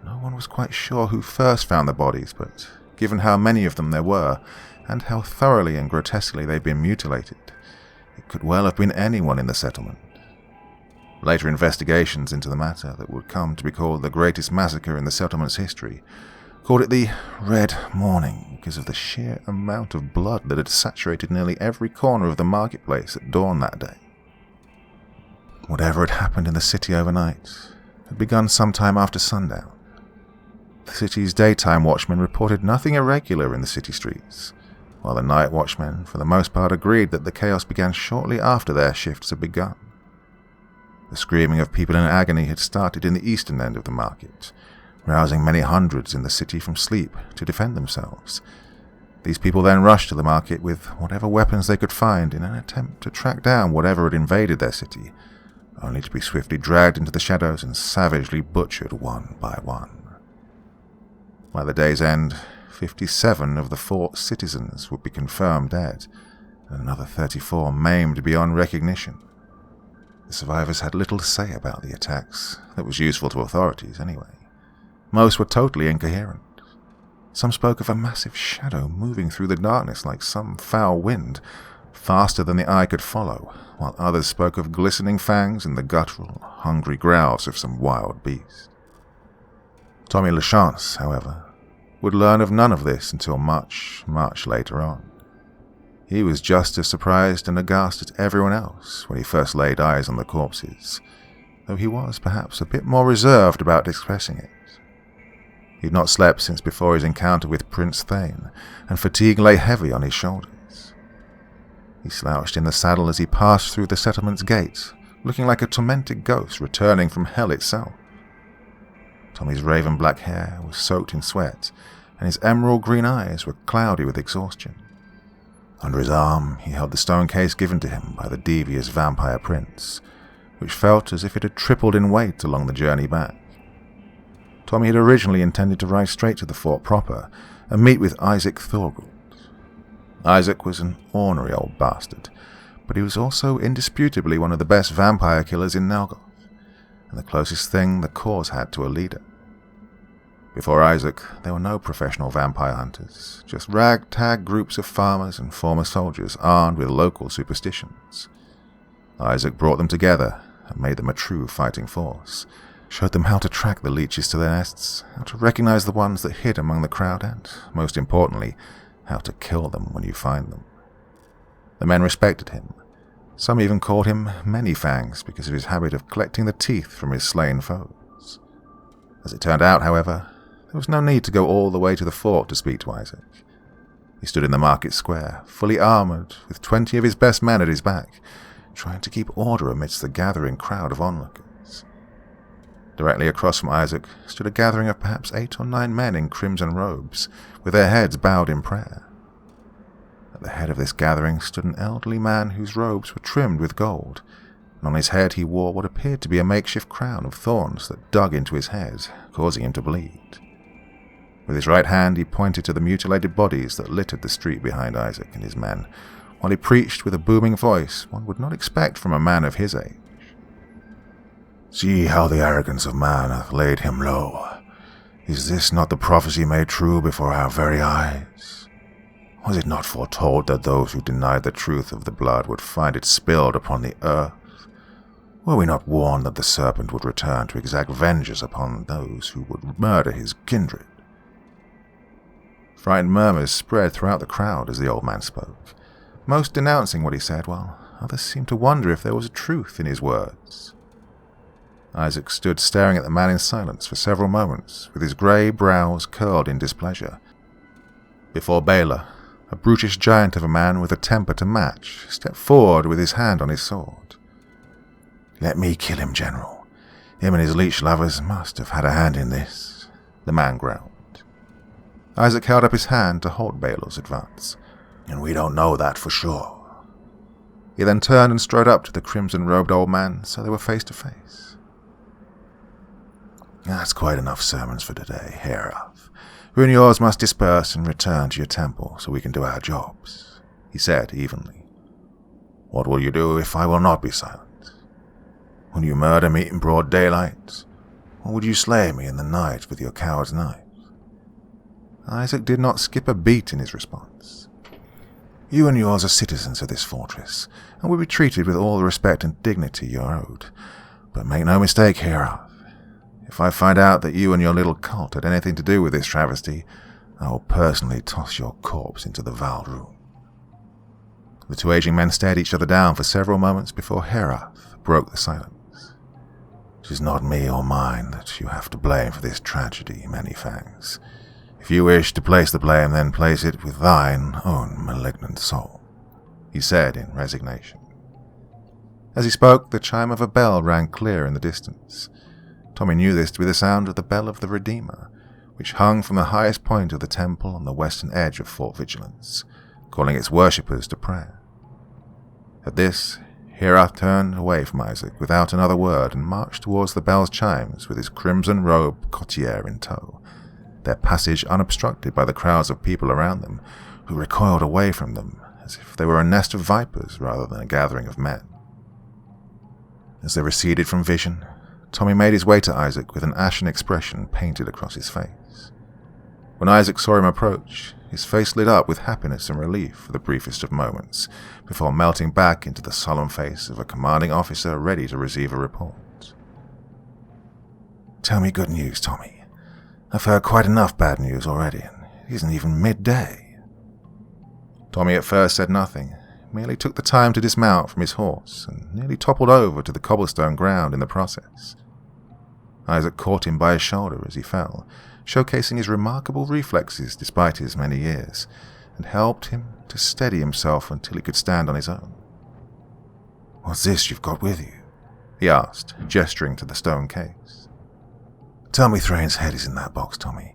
No one was quite sure who first found the bodies, but given how many of them there were, and how thoroughly and grotesquely they'd been mutilated, it could well have been anyone in the settlement. Later investigations into the matter that would come to be called the greatest massacre in the settlement's history called it the Red Morning because of the sheer amount of blood that had saturated nearly every corner of the marketplace at dawn that day. Whatever had happened in the city overnight had begun sometime after sundown. The city's daytime watchmen reported nothing irregular in the city streets, while the night watchmen for the most part agreed that the chaos began shortly after their shifts had begun. The screaming of people in agony had started in the eastern end of the market, rousing many hundreds in the city from sleep to defend themselves. These people then rushed to the market with whatever weapons they could find in an attempt to track down whatever had invaded their city, only to be swiftly dragged into the shadows and savagely butchered one by one. By the day's end, 57 of the fort's citizens would be confirmed dead, and another 34 maimed beyond recognition. The survivors had little to say about the attacks that was useful to authorities anyway. Most were totally incoherent. Some spoke of a massive shadow moving through the darkness like some foul wind, faster than the eye could follow, while others spoke of glistening fangs and the guttural, hungry growls of some wild beast. Tommy Lachance, however, would learn of none of this until much, much later on. He was just as surprised and aghast as everyone else when he first laid eyes on the corpses, though he was perhaps a bit more reserved about expressing it. He'd not slept since before his encounter with Prince Thane, and fatigue lay heavy on his shoulders. He slouched in the saddle as he passed through the settlement's gate, looking like a tormented ghost returning from hell itself. Tommy's raven black hair was soaked in sweat, and his emerald green eyes were cloudy with exhaustion. Under his arm he held the stone case given to him by the devious vampire prince, which felt as if it had tripled in weight along the journey back. Tommy had originally intended to ride straight to the fort proper and meet with Isaac Thorgood. Isaac was an ornery old bastard, but he was also indisputably one of the best vampire killers in Nelgoth, and the closest thing the cause had to a leader. Before Isaac, there were no professional vampire hunters, just ragtag groups of farmers and former soldiers armed with local superstitions. Isaac brought them together and made them a true fighting force, showed them how to track the leeches to their nests, how to recognize the ones that hid among the crowd, and, most importantly, how to kill them when you find them. The men respected him. Some even called him Many-Fangs because of his habit of collecting the teeth from his slain foes. As it turned out, however, there was no need to go all the way to the fort to speak to Isaac. He stood in the market square, fully armoured, with 20 of his best men at his back, trying to keep order amidst the gathering crowd of onlookers. Directly across from Isaac stood a gathering of perhaps 8 or 9 men in crimson robes, with their heads bowed in prayer. At the head of this gathering stood an elderly man whose robes were trimmed with gold, and on his head he wore what appeared to be a makeshift crown of thorns that dug into his head, causing him to bleed. With his right hand he pointed to the mutilated bodies that littered the street behind Isaac and his men, while he preached with a booming voice one would not expect from a man of his age. "See how the arrogance of man hath laid him low. Is this not the prophecy made true before our very eyes? Was it not foretold that those who denied the truth of the blood would find it spilled upon the earth? Were we not warned that the serpent would return to exact vengeance upon those who would murder his kindred?" Frightened murmurs spread throughout the crowd as the old man spoke, most denouncing what he said, while others seemed to wonder if there was a truth in his words. Isaac stood staring at the man in silence for several moments, with his grey brows curled in displeasure, before Baylor, a brutish giant of a man with a temper to match, stepped forward with his hand on his sword. "Let me kill him, General. Him and his leech lovers must have had a hand in this," the man growled. Isaac held up his hand to halt Baylor's advance, "and we don't know that for sure." He then turned and strode up to the crimson-robed old man, so they were face to face. "That's quite enough sermons for today, Herath. You and yours must disperse and return to your temple so we can do our jobs," he said evenly. "What will you do if I will not be silent? Will you murder me in broad daylight, or would you slay me in the night with your coward's knife?" Isaac did not skip a beat in his response. "You and yours are citizens of this fortress, and will be treated with all the respect and dignity you are owed. But make no mistake, Herath. If I find out that you and your little cult had anything to do with this travesty, I will personally toss your corpse into the Val room." The two aging men stared each other down for several moments before Herath broke the silence. "It is not me or mine that you have to blame for this tragedy, Manyfangs. If you wish to place the blame, then place it with thine own malignant soul," he said in resignation. As he spoke, the chime of a bell rang clear in the distance. Tommy knew this to be the sound of the Bell of the Redeemer, which hung from the highest point of the temple on the western edge of Fort Vigilance, calling its worshippers to prayer. At this, Herath turned away from Isaac without another word and marched towards the bell's chimes with his crimson-robed courtier in tow, their passage unobstructed by the crowds of people around them, who recoiled away from them as if they were a nest of vipers rather than a gathering of men. As they receded from vision, Tommy made his way to Isaac with an ashen expression painted across his face. When Isaac saw him approach, his face lit up with happiness and relief for the briefest of moments, before melting back into the solemn face of a commanding officer ready to receive a report. "Tell me good news, Tommy. I've heard quite enough bad news already, and it isn't even midday." Tommy at first said nothing, merely took the time to dismount from his horse and nearly toppled over to the cobblestone ground in the process. Isaac caught him by his shoulder as he fell, showcasing his remarkable reflexes despite his many years, and helped him to steady himself until he could stand on his own. "What's this you've got with you?" he asked, gesturing to the stone case. "Tell me Thrain's head is in that box, Tommy.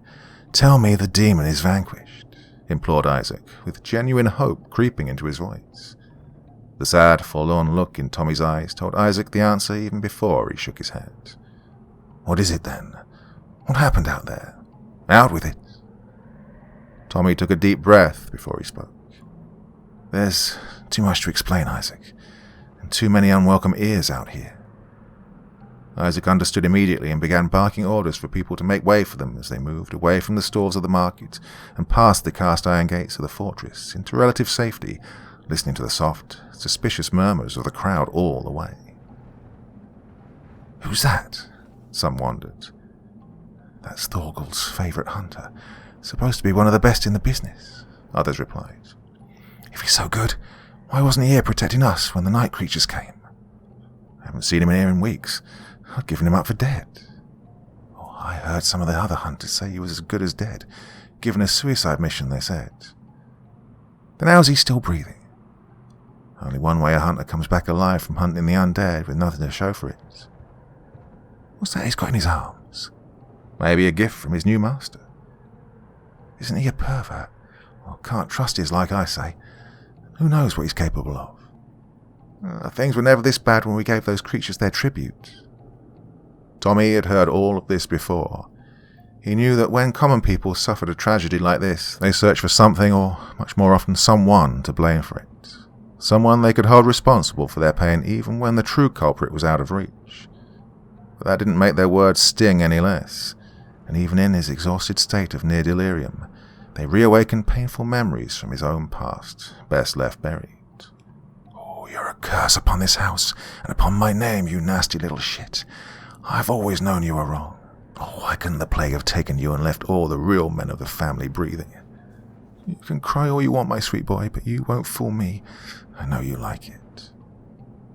Tell me the demon is vanquished," implored Isaac, with genuine hope creeping into his voice. The sad, forlorn look in Tommy's eyes told Isaac the answer even before he shook his head. "What is it then? What happened out there? Out with it." Tommy took a deep breath before he spoke. "There's too much to explain, Isaac, and too many unwelcome ears out here." Isaac understood immediately and began barking orders for people to make way for them as they moved away from the stalls of the market and past the cast-iron gates of the fortress into relative safety, listening to the soft, suspicious murmurs of the crowd all the way. "Who's that?" some wondered. "That's Thorgald's favourite hunter, supposed to be one of the best in the business," others replied. "If he's so good, why wasn't he here protecting us when the night creatures came? I haven't seen him in here in weeks. I'd given him up for dead. Oh, I heard some of the other hunters say he was as good as dead, given a suicide mission, they said. Then how's he still breathing? Only one way a hunter comes back alive from hunting the undead with nothing to show for it. What's that he's got in his arms? Maybe a gift from his new master. Isn't he a pervert? Well, can't trust his like I say. Who knows what he's capable of?" Things were never this bad when we gave those creatures their tribute." Tommy had heard all of this before. He knew that when common people suffered a tragedy like this, they searched for something, or much more often someone, to blame for it. Someone they could hold responsible for their pain even when the true culprit was out of reach. But that didn't make their words sting any less, and even in his exhausted state of near delirium, they reawakened painful memories from his own past, best left buried. "Oh, you're a curse upon this house, and upon my name, you nasty little shit. I've always known you were wrong. Oh, why couldn't the plague have taken you and left all the real men of the family breathing? You can cry all you want, my sweet boy, but you won't fool me. I know you like it.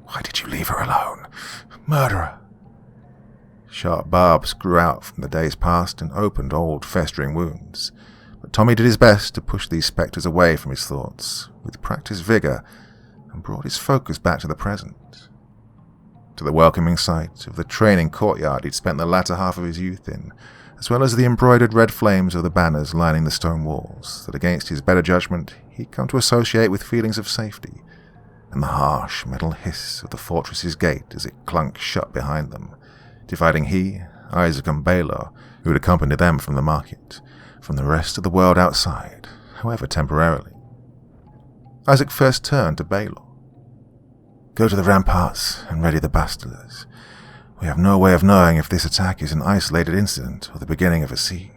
Why did you leave her alone? Murderer!" Sharp barbs grew out from the days past and opened old, festering wounds. But Tommy did his best to push these spectres away from his thoughts, with practiced vigour, and brought his focus back to the present. To the welcoming sight of the training courtyard he'd spent the latter half of his youth in, as well as the embroidered red flames of the banners lining the stone walls that against his better judgment he'd come to associate with feelings of safety, and the harsh metal hiss of the fortress's gate as it clunked shut behind them, dividing he, Isaac and Baylor, who had accompanied them from the market, from the rest of the world outside, however temporarily. Isaac first turned to Baylor. "Go to the ramparts and ready the bastilers. We have no way of knowing if this attack is an isolated incident or the beginning of a siege."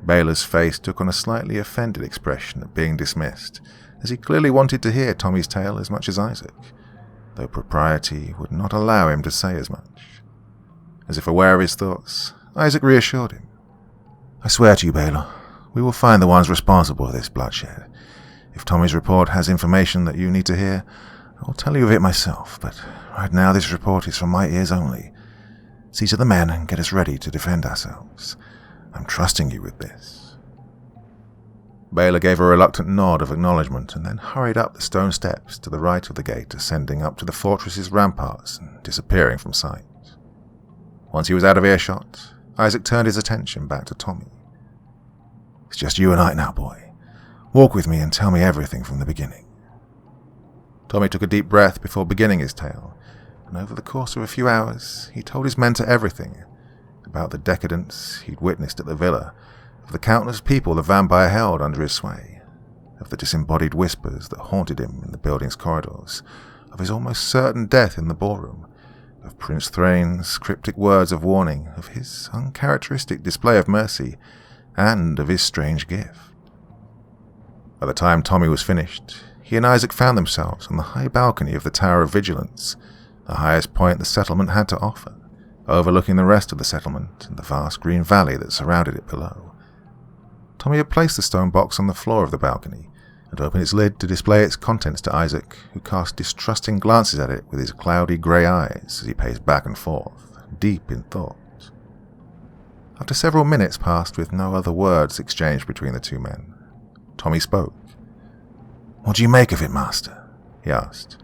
Baylor's face took on a slightly offended expression at being dismissed, as he clearly wanted to hear Tommy's tale as much as Isaac, though propriety would not allow him to say as much. As if aware of his thoughts, Isaac reassured him. "I swear to you, Baylor, we will find the ones responsible for this bloodshed. If Tommy's report has information that you need to hear, I'll tell you of it myself, but right now this report is from my ears only. See to the men and get us ready to defend ourselves. I'm trusting you with this." Baylor gave a reluctant nod of acknowledgement and then hurried up the stone steps to the right of the gate ascending up to the fortress's ramparts and disappearing from sight. Once he was out of earshot, Isaac turned his attention back to Tommy. "It's just you and I now, boy. Walk with me and tell me everything from the beginning." Tommy took a deep breath before beginning his tale, and over the course of a few hours he told his mentor everything about the decadence he'd witnessed at the villa, of the countless people the vampire held under his sway, of the disembodied whispers that haunted him in the building's corridors, of his almost certain death in the ballroom, of Prince Thrain's cryptic words of warning, of his uncharacteristic display of mercy, and of his strange gift. By the time Tommy was finished, he and Isaac found themselves on the high balcony of the Tower of Vigilance, the highest point the settlement had to offer, overlooking the rest of the settlement and the vast green valley that surrounded it below. Tommy had placed the stone box on the floor of the balcony and opened its lid to display its contents to Isaac, who cast distrusting glances at it with his cloudy grey eyes as he paced back and forth, deep in thought. After several minutes passed with no other words exchanged between the two men, Tommy spoke. "What do you make of it, Master?" he asked.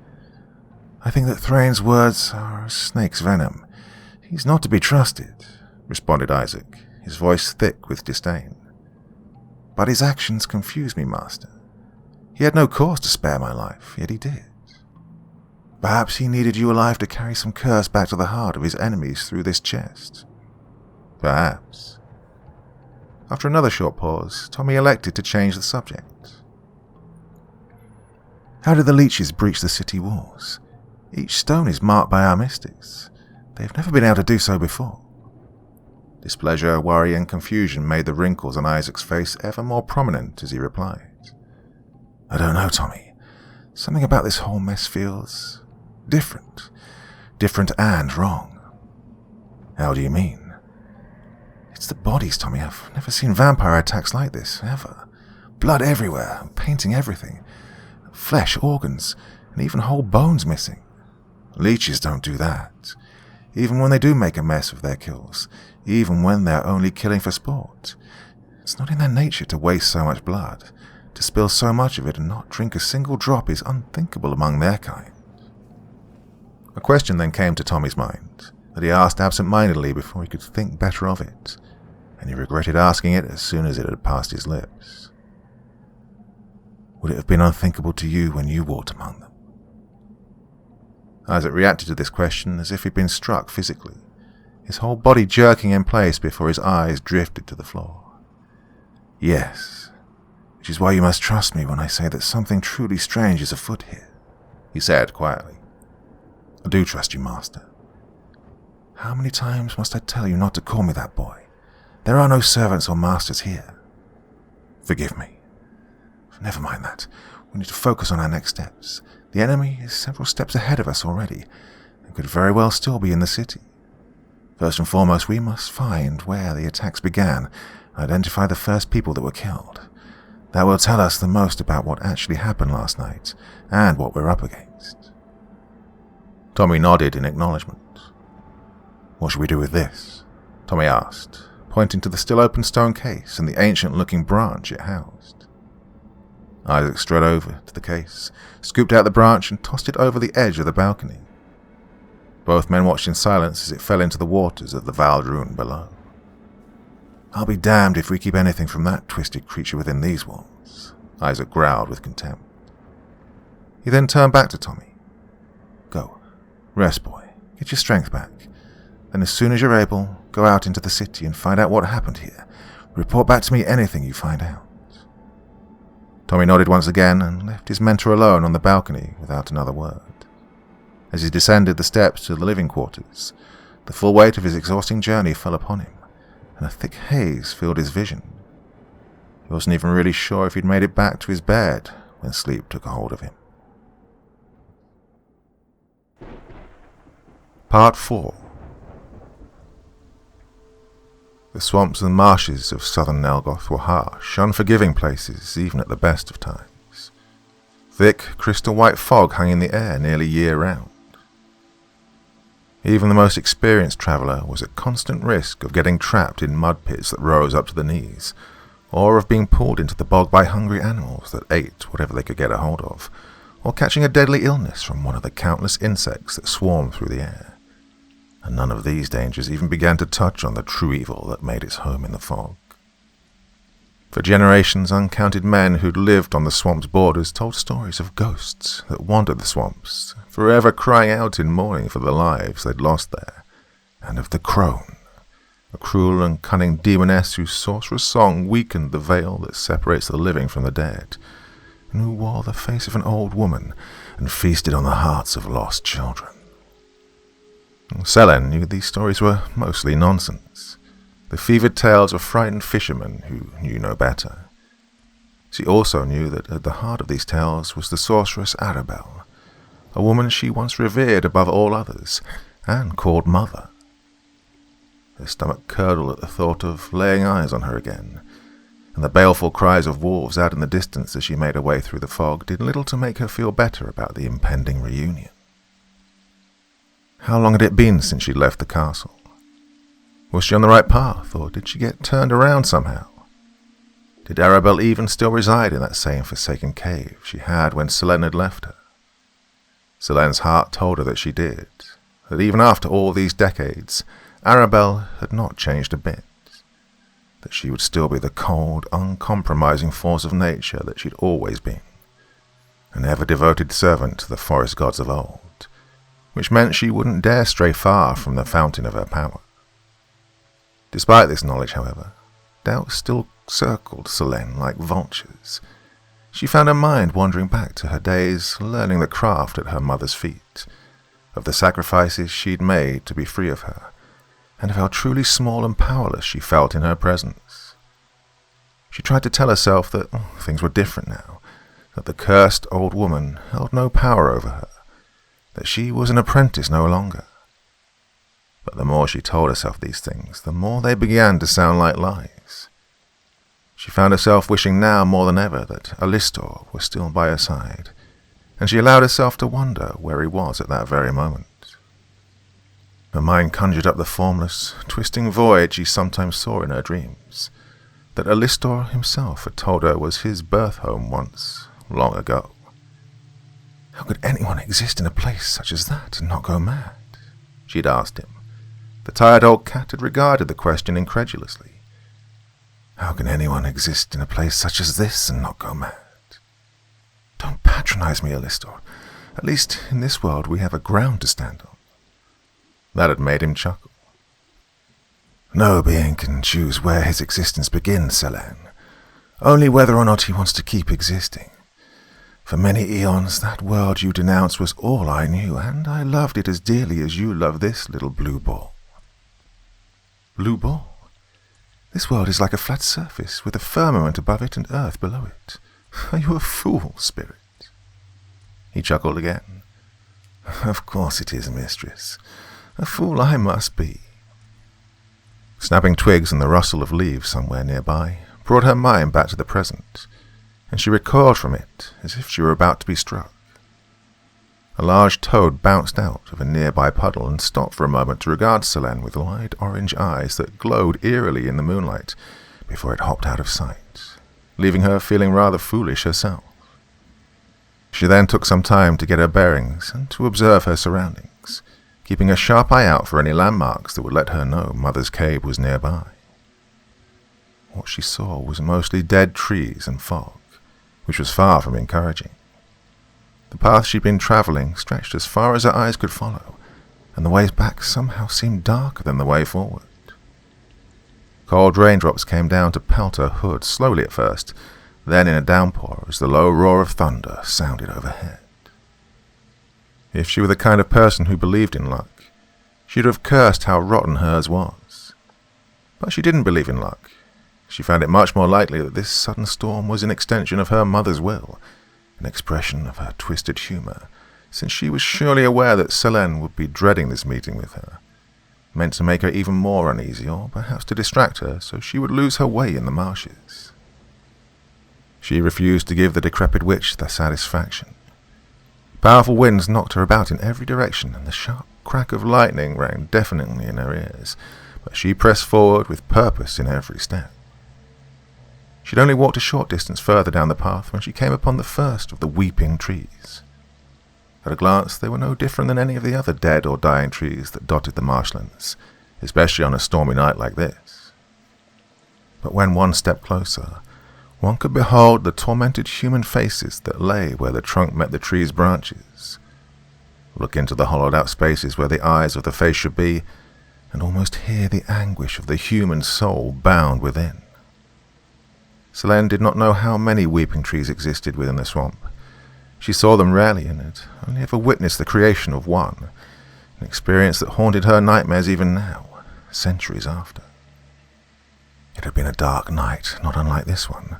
"I think that Thrain's words are a snake's venom. He's not to be trusted," responded Isaac, his voice thick with disdain. "But his actions confuse me, Master. He had no cause to spare my life, yet he did. Perhaps he needed you alive to carry some curse back to the heart of his enemies through this chest. Perhaps." After another short pause, Tommy elected to change the subject. "How did the leeches breach the city walls? Each stone is marked by our mystics. They've never been able to do so before." Displeasure, worry, and confusion made the wrinkles on Isaac's face ever more prominent as he replied. "I don't know, Tommy. Something about this whole mess feels different. Different and wrong." "How do you mean?" "It's the bodies, Tommy. I've never seen vampire attacks like this, ever. Blood everywhere, painting everything. Flesh, organs, and even whole bones missing. Leeches don't do that. Even when they do make a mess of their kills, even when they're only killing for sport. It's not in their nature to waste so much blood. To spill so much of it and not drink a single drop is unthinkable among their kind." A question then came to Tommy's mind that he asked absent-mindedly before he could think better of it, and he regretted asking it as soon as it had passed his lips. "Would it have been unthinkable to you when you walked among them?" Isaac reacted to this question as if he'd been struck physically, his whole body jerking in place before his eyes drifted to the floor. "Yes, which is why you must trust me when I say that something truly strange is afoot here," he said quietly. "I do trust you, Master. How many times must I tell you not to call me that, boy? There are no servants or masters here." "Forgive me. Never mind that. We need to focus on our next steps. The enemy is several steps ahead of us already, and could very well still be in the city. First and foremost, we must find where the attacks began and identify the first people that were killed. That will tell us the most about what actually happened last night, and what we're up against." Tommy nodded in acknowledgement. "What should we do with this?" Tommy asked, pointing to the still open stone case and the ancient-looking branch it housed. Isaac strode over to the case, scooped out the branch and tossed it over the edge of the balcony. Both men watched in silence as it fell into the waters of the Valdrune below. "I'll be damned if we keep anything from that twisted creature within these walls," Isaac growled with contempt. He then turned back to Tommy. "Go. Rest, boy. Get your strength back. Then as soon as you're able, go out into the city and find out what happened here. Report back to me anything you find out." Tommy nodded once again and left his mentor alone on the balcony without another word. As he descended the steps to the living quarters, the full weight of his exhausting journey fell upon him, and a thick haze filled his vision. He wasn't even really sure if he'd made it back to his bed when sleep took a hold of him. Part 4. The swamps and marshes of southern Nelgoth were harsh, unforgiving places even at the best of times. Thick, crystal-white fog hung in the air nearly year-round. Even the most experienced traveller was at constant risk of getting trapped in mud pits that rose up to the knees, or of being pulled into the bog by hungry animals that ate whatever they could get a hold of, or catching a deadly illness from one of the countless insects that swarmed through the air. And none of these dangers even began to touch on the true evil that made its home in the fog. For generations, uncounted men who'd lived on the swamp's borders told stories of ghosts that wandered the swamps, forever crying out in mourning for the lives they'd lost there, and of the crone, a cruel and cunning demoness whose sorcerous song weakened the veil that separates the living from the dead, and who wore the face of an old woman and feasted on the hearts of lost children. Selen knew these stories were mostly nonsense, the fevered tales of frightened fishermen who knew no better. She also knew that at the heart of these tales was the sorceress Arabelle, a woman she once revered above all others, and called Mother. Her stomach curdled at the thought of laying eyes on her again, and the baleful cries of wolves out in the distance as she made her way through the fog did little to make her feel better about the impending reunion. How long had it been since she'd left the castle? Was she on the right path, or did she get turned around somehow? Did Arabelle even still reside in that same forsaken cave she had when Selen had left her? Selen's heart told her that she did, that even after all these decades, Arabelle had not changed a bit, that she would still be the cold, uncompromising force of nature that she'd always been, an ever-devoted servant to the forest gods of old, which meant she wouldn't dare stray far from the fountain of her power. Despite this knowledge, however, doubts still circled Selen like vultures. She found her mind wandering back to her days learning the craft at her mother's feet, of the sacrifices she'd made to be free of her, and of how truly small and powerless she felt in her presence. She tried to tell herself that things were different now, that the cursed old woman held no power over her, that she was an apprentice no longer. But the more she told herself these things, the more they began to sound like lies. She found herself wishing now more than ever that Alistor was still by her side, and she allowed herself to wonder where he was at that very moment. Her mind conjured up the formless, twisting void she sometimes saw in her dreams, that Alistor himself had told her was his birth home once, long ago. How could anyone exist in a place such as that and not go mad? She'd asked him. The tired old cat had regarded the question incredulously. How can anyone exist in a place such as this and not go mad? Don't patronize me, Alistor. At least in this world we have a ground to stand on. That had made him chuckle. No being can choose where his existence begins, Selene. Only whether or not he wants to keep existing. For many eons, that world you denounced was all I knew, and I loved it as dearly as you love this little blue ball. Blue ball? This world is like a flat surface, with a firmament above it and earth below it. Are you a fool, spirit? He chuckled again. Of course it is, mistress. A fool I must be. Snapping twigs and the rustle of leaves somewhere nearby brought her mind back to the present, and she recoiled from it as if she were about to be struck. A large toad bounced out of a nearby puddle and stopped for a moment to regard Selene with wide orange eyes that glowed eerily in the moonlight before it hopped out of sight, leaving her feeling rather foolish herself. She then took some time to get her bearings and to observe her surroundings, keeping a sharp eye out for any landmarks that would let her know Mother's cave was nearby. What she saw was mostly dead trees and fog, which was far from encouraging. The path she'd been travelling stretched as far as her eyes could follow, and the ways back somehow seemed darker than the way forward. Cold raindrops came down to pelt her hood slowly at first, then in a downpour as the low roar of thunder sounded overhead. If she were the kind of person who believed in luck, she'd have cursed how rotten hers was. But she didn't believe in luck. She found it much more likely that this sudden storm was an extension of her mother's will, an expression of her twisted humour, since she was surely aware that Selene would be dreading this meeting with her, meant to make her even more uneasy, or perhaps to distract her so she would lose her way in the marshes. She refused to give the decrepit witch the satisfaction. Powerful winds knocked her about in every direction, and the sharp crack of lightning rang deafeningly in her ears, but she pressed forward with purpose in every step. She'd only walked a short distance further down the path when she came upon the first of the weeping trees. At a glance, they were no different than any of the other dead or dying trees that dotted the marshlands, especially on a stormy night like this. But when one stepped closer, one could behold the tormented human faces that lay where the trunk met the tree's branches, look into the hollowed-out spaces where the eyes of the face should be, and almost hear the anguish of the human soul bound within. Selene did not know how many weeping trees existed within the swamp. She saw them rarely and had only ever witnessed the creation of one, an experience that haunted her nightmares even now, centuries after. It had been a dark night, not unlike this one,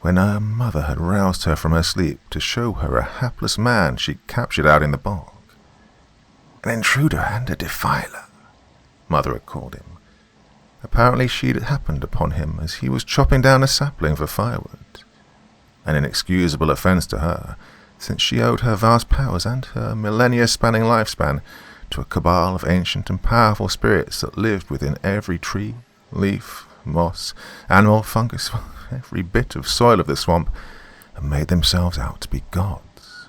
when her mother had roused her from her sleep to show her a hapless man she'd captured out in the bog. An intruder and a defiler, Mother had called him. Apparently she'd happened upon him as he was chopping down a sapling for firewood, an inexcusable offence to her, since she owed her vast powers and her millennia-spanning lifespan to a cabal of ancient and powerful spirits that lived within every tree, leaf, moss, animal, fungus, every bit of soil of the swamp, and made themselves out to be gods.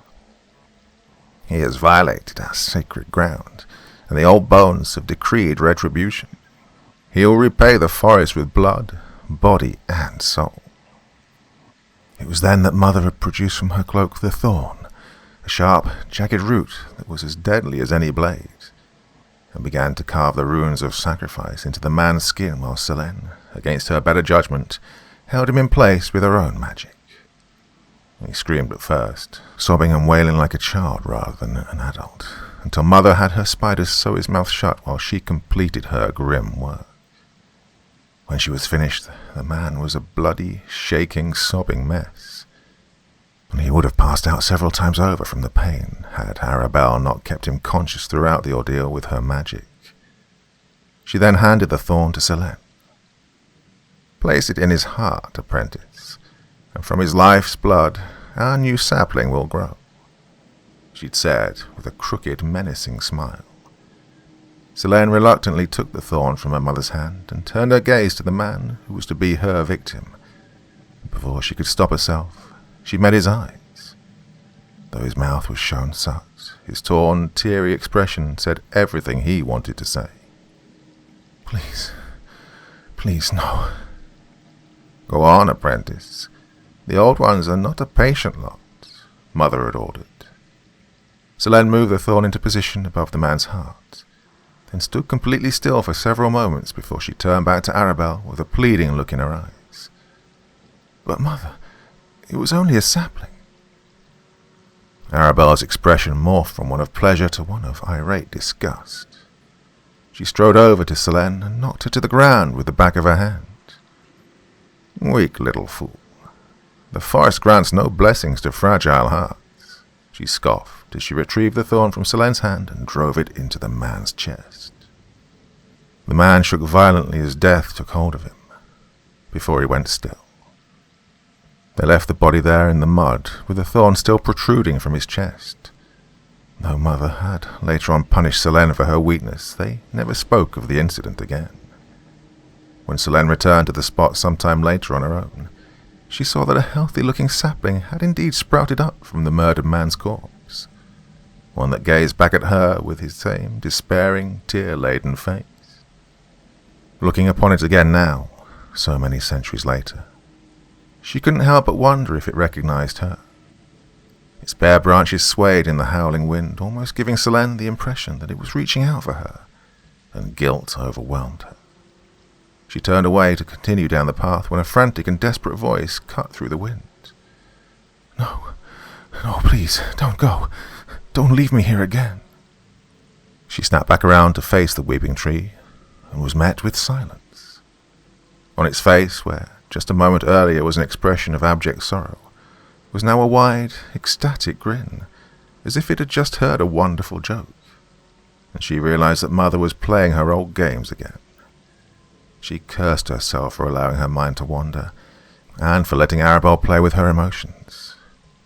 He has violated our sacred ground, and the old bones have decreed retribution. He will repay the forest with blood, body, and soul. It was then that Mother had produced from her cloak the thorn, a sharp, jagged root that was as deadly as any blade, and began to carve the runes of sacrifice into the man's skin while Selene, against her better judgment, held him in place with her own magic. He screamed at first, sobbing and wailing like a child rather than an adult, until Mother had her spiders sew his mouth shut while she completed her grim work. When she was finished, the man was a bloody, shaking, sobbing mess, and he would have passed out several times over from the pain had Arabelle not kept him conscious throughout the ordeal with her magic. She then handed the thorn to Selene. Place it in his heart, apprentice, and from his life's blood our new sapling will grow, she'd said with a crooked, menacing smile. Selene reluctantly took the thorn from her mother's hand and turned her gaze to the man who was to be her victim. Before she could stop herself, she met his eyes. Though his mouth was shown shut, his torn, teary expression said everything he wanted to say. Please, no. Go on, apprentice. The old ones are not a patient lot, Mother had ordered. Selene moved the thorn into position above the man's heart, then stood completely still for several moments before she turned back to Arabelle with a pleading look in her eyes. "But Mother, it was only a sapling." Arabelle's expression morphed from one of pleasure to one of irate disgust. She strode over to Selene and knocked her to the ground with the back of her hand. "Weak little fool. The forest grants no blessings to fragile hearts," she scoffed as she retrieved the thorn from Selene's hand and drove it into the man's chest. The man shook violently as death took hold of him, before he went still. They left the body there in the mud, with the thorn still protruding from his chest. Though Mother had later on punished Selene for her weakness, they never spoke of the incident again. When Selene returned to the spot some time later on her own, she saw that a healthy-looking sapling had indeed sprouted up from the murdered man's corpse, one that gazed back at her with his same despairing, tear-laden face. Looking upon it again now, so many centuries later, she couldn't help but wonder if it recognized her. Its bare branches swayed in the howling wind, almost giving Selene the impression that it was reaching out for her, and guilt overwhelmed her. She turned away to continue down the path when a frantic and desperate voice cut through the wind. No, please, don't go. Don't leave me here again." She snapped back around to face the weeping tree, and was met with silence. On its face, where just a moment earlier was an expression of abject sorrow, was now a wide, ecstatic grin, as if it had just heard a wonderful joke, and she realized that Mother was playing her old games again. She cursed herself for allowing her mind to wander, and for letting Arabelle play with her emotions,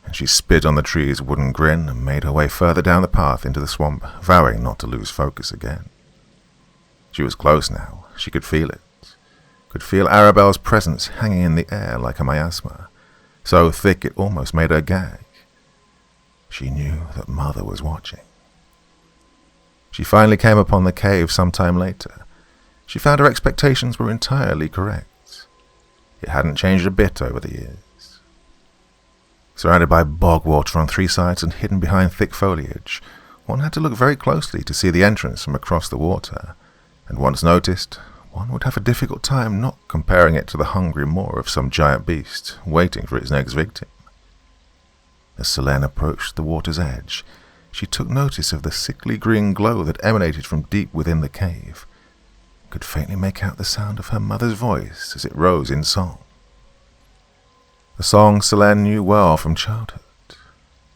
and she spit on the tree's wooden grin and made her way further down the path into the swamp, vowing not to lose focus again. She was close now. She could feel it. Could feel Arabelle's presence hanging in the air like a miasma, so thick it almost made her gag. She knew that Mother was watching. She finally came upon the cave some time later. She found her expectations were entirely correct. It hadn't changed a bit over the years. Surrounded by bog water on 3 sides and hidden behind thick foliage, one had to look very closely to see the entrance from across the water, and once noticed, one would have a difficult time not comparing it to the hungry maw of some giant beast waiting for its next victim. As Selene approached the water's edge, she took notice of the sickly green glow that emanated from deep within the cave, and could faintly make out the sound of her mother's voice as it rose in song. The song Selene knew well from childhood,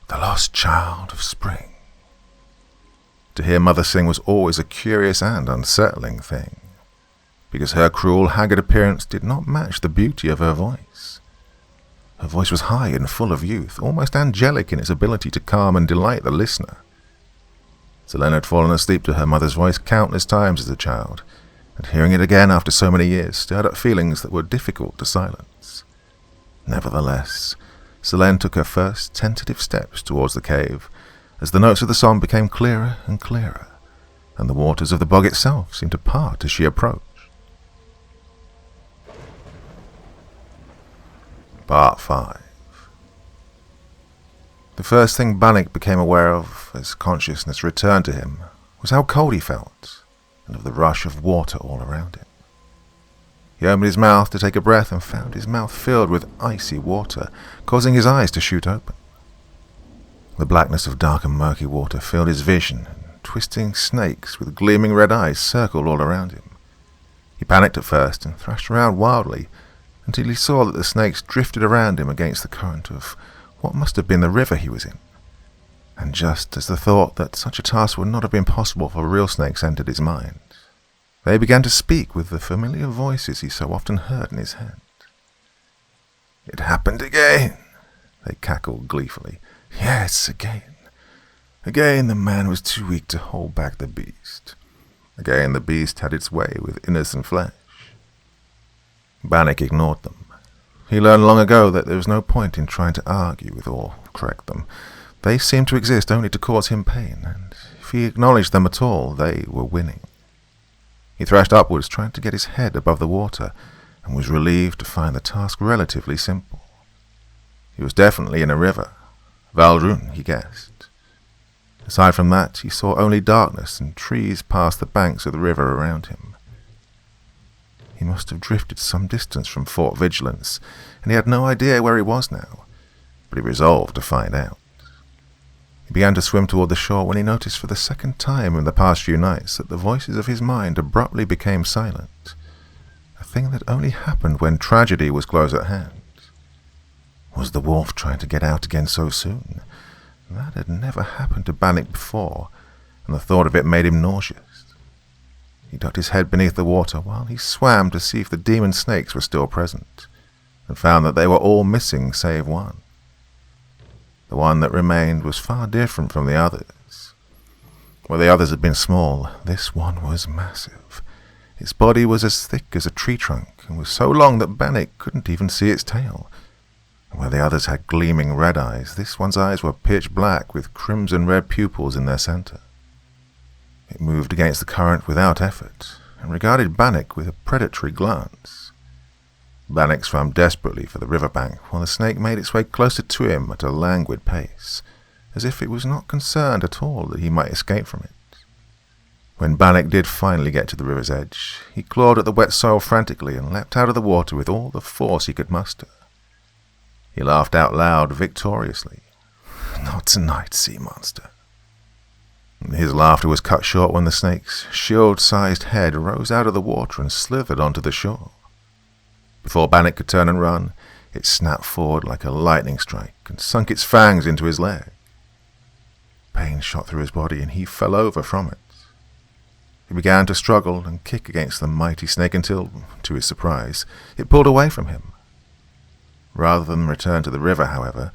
"The Lost Child of Spring." To hear Mother sing was always a curious and unsettling thing, because her cruel, haggard appearance did not match the beauty of her voice. Her voice was high and full of youth, almost angelic in its ability to calm and delight the listener. Selene had fallen asleep to her mother's voice countless times as a child, and hearing it again after so many years stirred up feelings that were difficult to silence. Nevertheless, Selene took her first tentative steps towards the cave, as the notes of the song became clearer and clearer, and the waters of the bog itself seemed to part as she approached. Part 5. The first thing Bannock became aware of as consciousness returned to him was how cold he felt, and of the rush of water all around him. He opened his mouth to take a breath and found his mouth filled with icy water, causing his eyes to shoot open. The blackness of dark and murky water filled his vision, and twisting snakes with gleaming red eyes circled all around him. He panicked at first and thrashed around wildly, until he saw that the snakes drifted around him against the current of what must have been the river he was in. And just as the thought that such a task would not have been possible for real snakes entered his mind, they began to speak with the familiar voices he so often heard in his head. "It happened again," they cackled gleefully. "Yes, again. Again the man was too weak to hold back the beast. Again the beast had its way with innocent flesh." Bannock ignored them. He learned long ago that there was no point in trying to argue with or correct them. They seemed to exist only to cause him pain, and if he acknowledged them at all, they were winning. He thrashed upwards, trying to get his head above the water, and was relieved to find the task relatively simple. He was definitely in a river. Valdrun, he guessed. Aside from that, he saw only darkness and trees past the banks of the river around him. He must have drifted some distance from Fort Vigilance, and he had no idea where he was now, but he resolved to find out. He began to swim toward the shore when he noticed for the second time in the past few nights that the voices of his mind abruptly became silent, a thing that only happened when tragedy was close at hand. Was the wolf trying to get out again so soon? That had never happened to Bannock before, and the thought of it made him nauseous. He ducked his head beneath the water while he swam to see if the demon snakes were still present, and found that they were all missing save one. The one that remained was far different from the others. Where the others had been small, this one was massive. Its body was as thick as a tree trunk, and was so long that Bannock couldn't even see its tail. Where the others had gleaming red eyes, this one's eyes were pitch black with crimson red pupils in their center. It moved against the current without effort, and regarded Bannock with a predatory glance. Bannock swam desperately for the riverbank, while the snake made its way closer to him at a languid pace, as if it was not concerned at all that he might escape from it. When Bannock did finally get to the river's edge, he clawed at the wet soil frantically and leapt out of the water with all the force he could muster. He laughed out loud victoriously. "Not tonight, sea monster." His laughter was cut short when the snake's shield-sized head rose out of the water and slithered onto the shore. Before Bannock could turn and run, it snapped forward like a lightning strike and sunk its fangs into his leg. Pain shot through his body and he fell over from it. He began to struggle and kick against the mighty snake until, to his surprise, it pulled away from him. Rather than return to the river, however,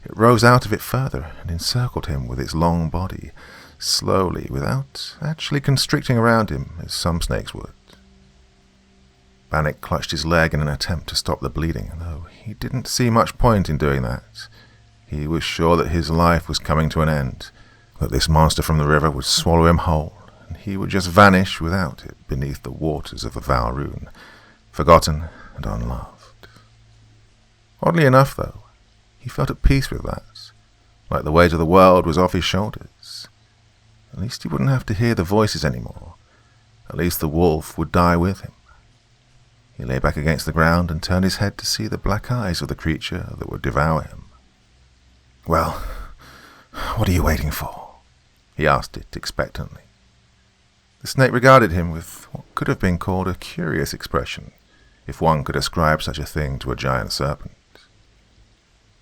it rose out of it further and encircled him with its long body, slowly, without actually constricting around him as some snakes would. Bannock clutched his leg in an attempt to stop the bleeding, though he didn't see much point in doing that. He was sure that his life was coming to an end, that this monster from the river would swallow him whole, and he would just vanish without it beneath the waters of the Valrune, forgotten and unloved. Oddly enough, though, he felt at peace with that, like the weight of the world was off his shoulders. At least he wouldn't have to hear the voices anymore. At least the wolf would die with him. He lay back against the ground and turned his head to see the black eyes of the creature that would devour him. "Well, what are you waiting for?" he asked it expectantly. The snake regarded him with what could have been called a curious expression, if one could ascribe such a thing to a giant serpent.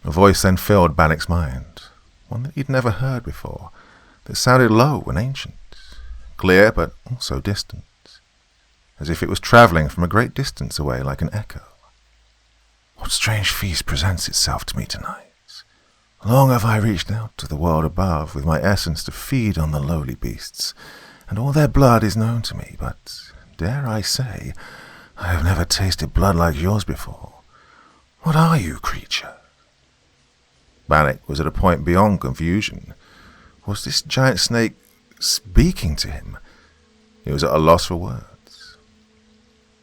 A voice then filled Bannock's mind, one that he'd never heard before, that sounded low and ancient, clear but also distant, as if it was travelling from a great distance away like an echo. "What strange feast presents itself to me tonight? Long have I reached out to the world above with my essence to feed on the lowly beasts, and all their blood is known to me, but, dare I say, I have never tasted blood like yours before. What are you, creature?" Bannock was at a point beyond confusion. Was this giant snake speaking to him? He was at a loss for words.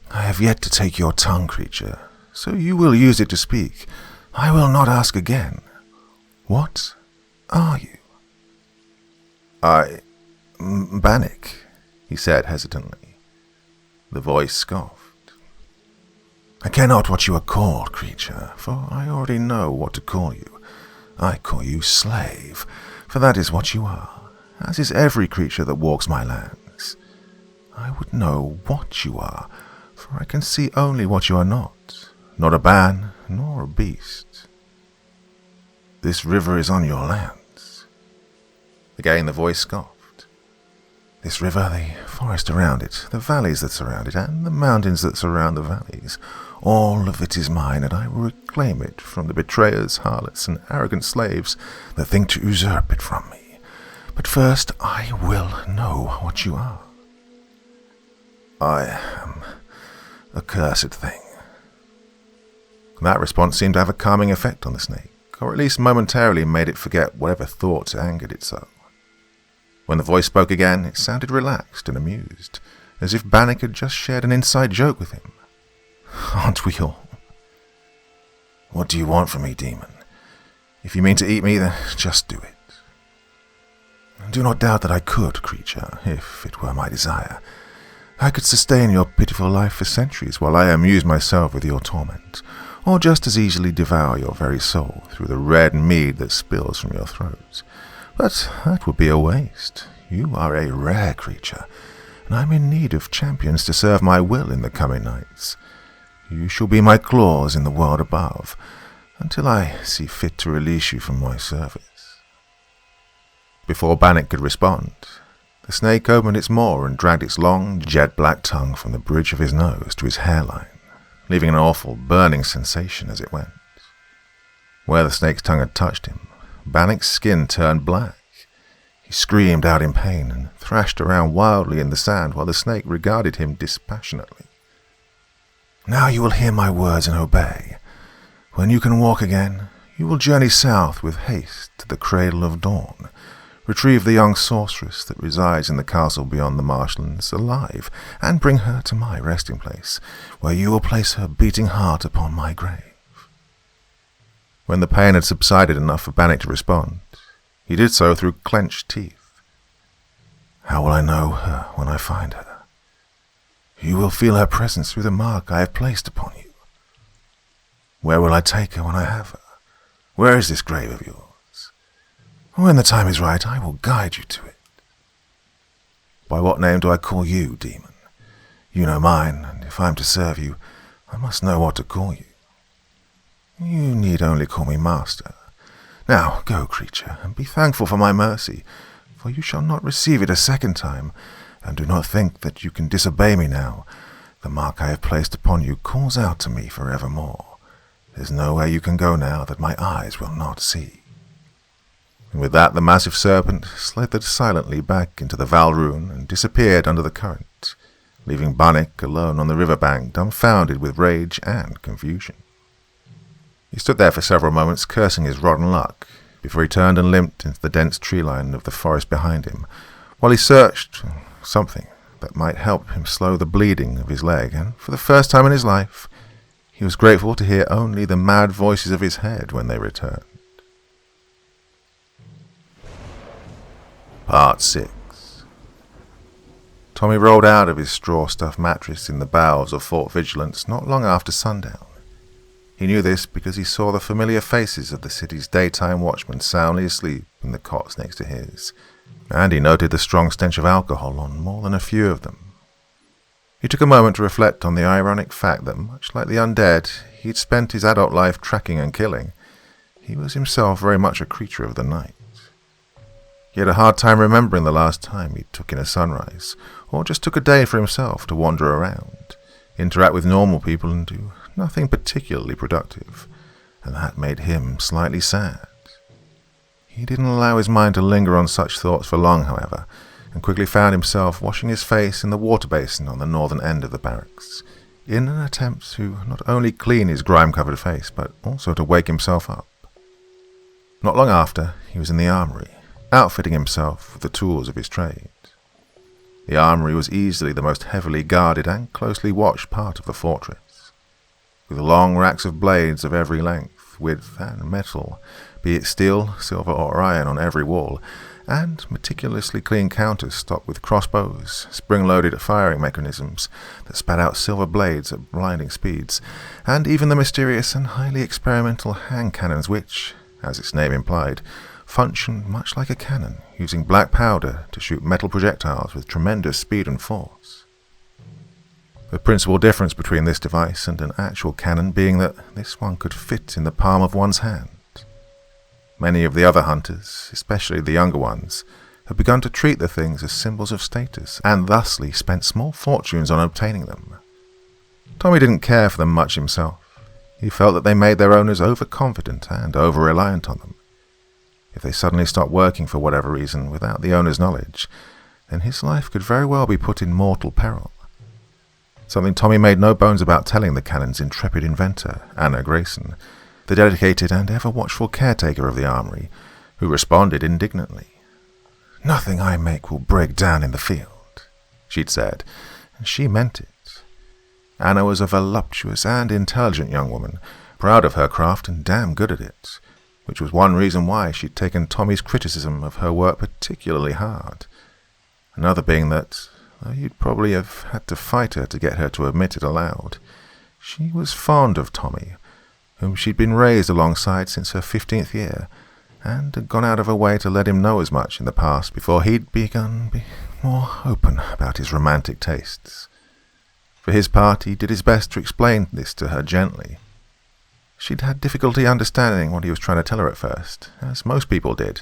"I have yet to take your tongue, creature, so you will use it to speak. I will not ask again. What are you?" Bannock," he said hesitantly. The voice scoffed. "I care not what you are called, creature, for I already know what to call you. I call you slave, for that is what you are, as is every creature that walks my lands. I would know what you are, for I can see only what you are not a man, nor a beast. This river is on your lands." Again the voice scoffed. "This river, the forest around it, the valleys that surround it, and the mountains that surround the valleys, all of it is mine, and I will reclaim it from the betrayers, harlots, and arrogant slaves that think to usurp it from me. But first I will know what you are." "I am a cursed thing." That response seemed to have a calming effect on the snake, or at least momentarily made it forget whatever thoughts angered it so. When the voice spoke again, it sounded relaxed and amused, as if Bannock had just shared an inside joke with him. "Aren't we all? What do you want from me, demon? If you mean to eat me, then just do it." Do not doubt that I could, creature, if it were my desire. I could sustain your pitiful life for centuries while I amuse myself with your torment, or just as easily devour your very soul through the red mead that spills from your throat. But that would be a waste. You are a rare creature, and I am in need of champions to serve my will in the coming nights. You shall be my claws in the world above, until I see fit to release you from my service. Before Bannock could respond, the snake opened its maw and dragged its long, jet-black tongue from the bridge of his nose to his hairline, leaving an awful, burning sensation as it went. Where the snake's tongue had touched him, Bannock's skin turned black. He screamed out in pain and thrashed around wildly in the sand while the snake regarded him dispassionately. Now you will hear my words and obey. When you can walk again, you will journey south with haste to the Cradle of Dawn, retrieve the young sorceress that resides in the castle beyond the marshlands alive, and bring her to my resting place, where you will place her beating heart upon my grave. When the pain had subsided enough for Bannock to respond, he did so through clenched teeth. How will I know her when I find her? You will feel her presence through the mark I have placed upon you. Where will I take her when I have her? Where is this grave of yours? When the time is right, I will guide you to it. By what name do I call you, demon? You know mine, and if I am to serve you, I must know what to call you. You need only call me master. Now, go, creature, and be thankful for my mercy, for you shall not receive it a second time, and do not think that you can disobey me now. The mark I have placed upon you calls out to me forevermore. There's nowhere you can go now that my eyes will not see. And with that the massive serpent slithered silently back into the Valrune and disappeared under the current, leaving Bannock alone on the riverbank, dumbfounded with rage and confusion. He stood there for several moments, cursing his rotten luck, before he turned and limped into the dense tree line of the forest behind him, while he searched for something that might help him slow the bleeding of his leg, and for the first time in his life, he was grateful to hear only the mad voices of his head when they returned. Part 6. Tommy rolled out of his straw-stuffed mattress in the bowels of Fort Vigilance not long after sundown. He knew this because he saw the familiar faces of the city's daytime watchmen soundly asleep in the cots next to his, and he noted the strong stench of alcohol on more than a few of them. He took a moment to reflect on the ironic fact that, much like the undead he'd spent his adult life tracking and killing, he was himself very much a creature of the night. He had a hard time remembering the last time he took in a sunrise, or just took a day for himself to wander around, interact with normal people and do nothing particularly productive, and that made him slightly sad. He didn't allow his mind to linger on such thoughts for long, however, and quickly found himself washing his face in the water basin on the northern end of the barracks, in an attempt to not only clean his grime-covered face, but also to wake himself up. Not long after, he was in the armory, outfitting himself with the tools of his trade. The armory was easily the most heavily guarded and closely watched part of the fortress, with long racks of blades of every length, width, and metal, be it steel, silver, or iron on every wall, and meticulously clean counters stocked with crossbows, spring-loaded firing mechanisms that spat out silver blades at blinding speeds, and even the mysterious and highly experimental hand cannons which, as its name implied, functioned much like a cannon, using black powder to shoot metal projectiles with tremendous speed and force. The principal difference between this device and an actual cannon being that this one could fit in the palm of one's hand. Many of the other hunters, especially the younger ones, had begun to treat the things as symbols of status, and thusly spent small fortunes on obtaining them. Tommy didn't care for them much himself. He felt that they made their owners overconfident and over-reliant on them. If they suddenly stopped working for whatever reason without the owner's knowledge, then his life could very well be put in mortal peril. Something Tommy made no bones about telling the cannon's intrepid inventor, Anna Grayson, the dedicated and ever-watchful caretaker of the armory, who responded indignantly. "Nothing I make will break down in the field," she'd said, and she meant it. Anna was a voluptuous and intelligent young woman, proud of her craft and damn good at it, which was one reason why she'd taken Tommy's criticism of her work particularly hard. Another being that, though you'd probably have had to fight her to get her to admit it aloud, she was fond of Tommy, whom she'd been raised alongside since her 15th year, and had gone out of her way to let him know as much in the past before he'd begun to be more open about his romantic tastes. For his part, he did his best to explain this to her gently. She'd had difficulty understanding what he was trying to tell her at first, as most people did,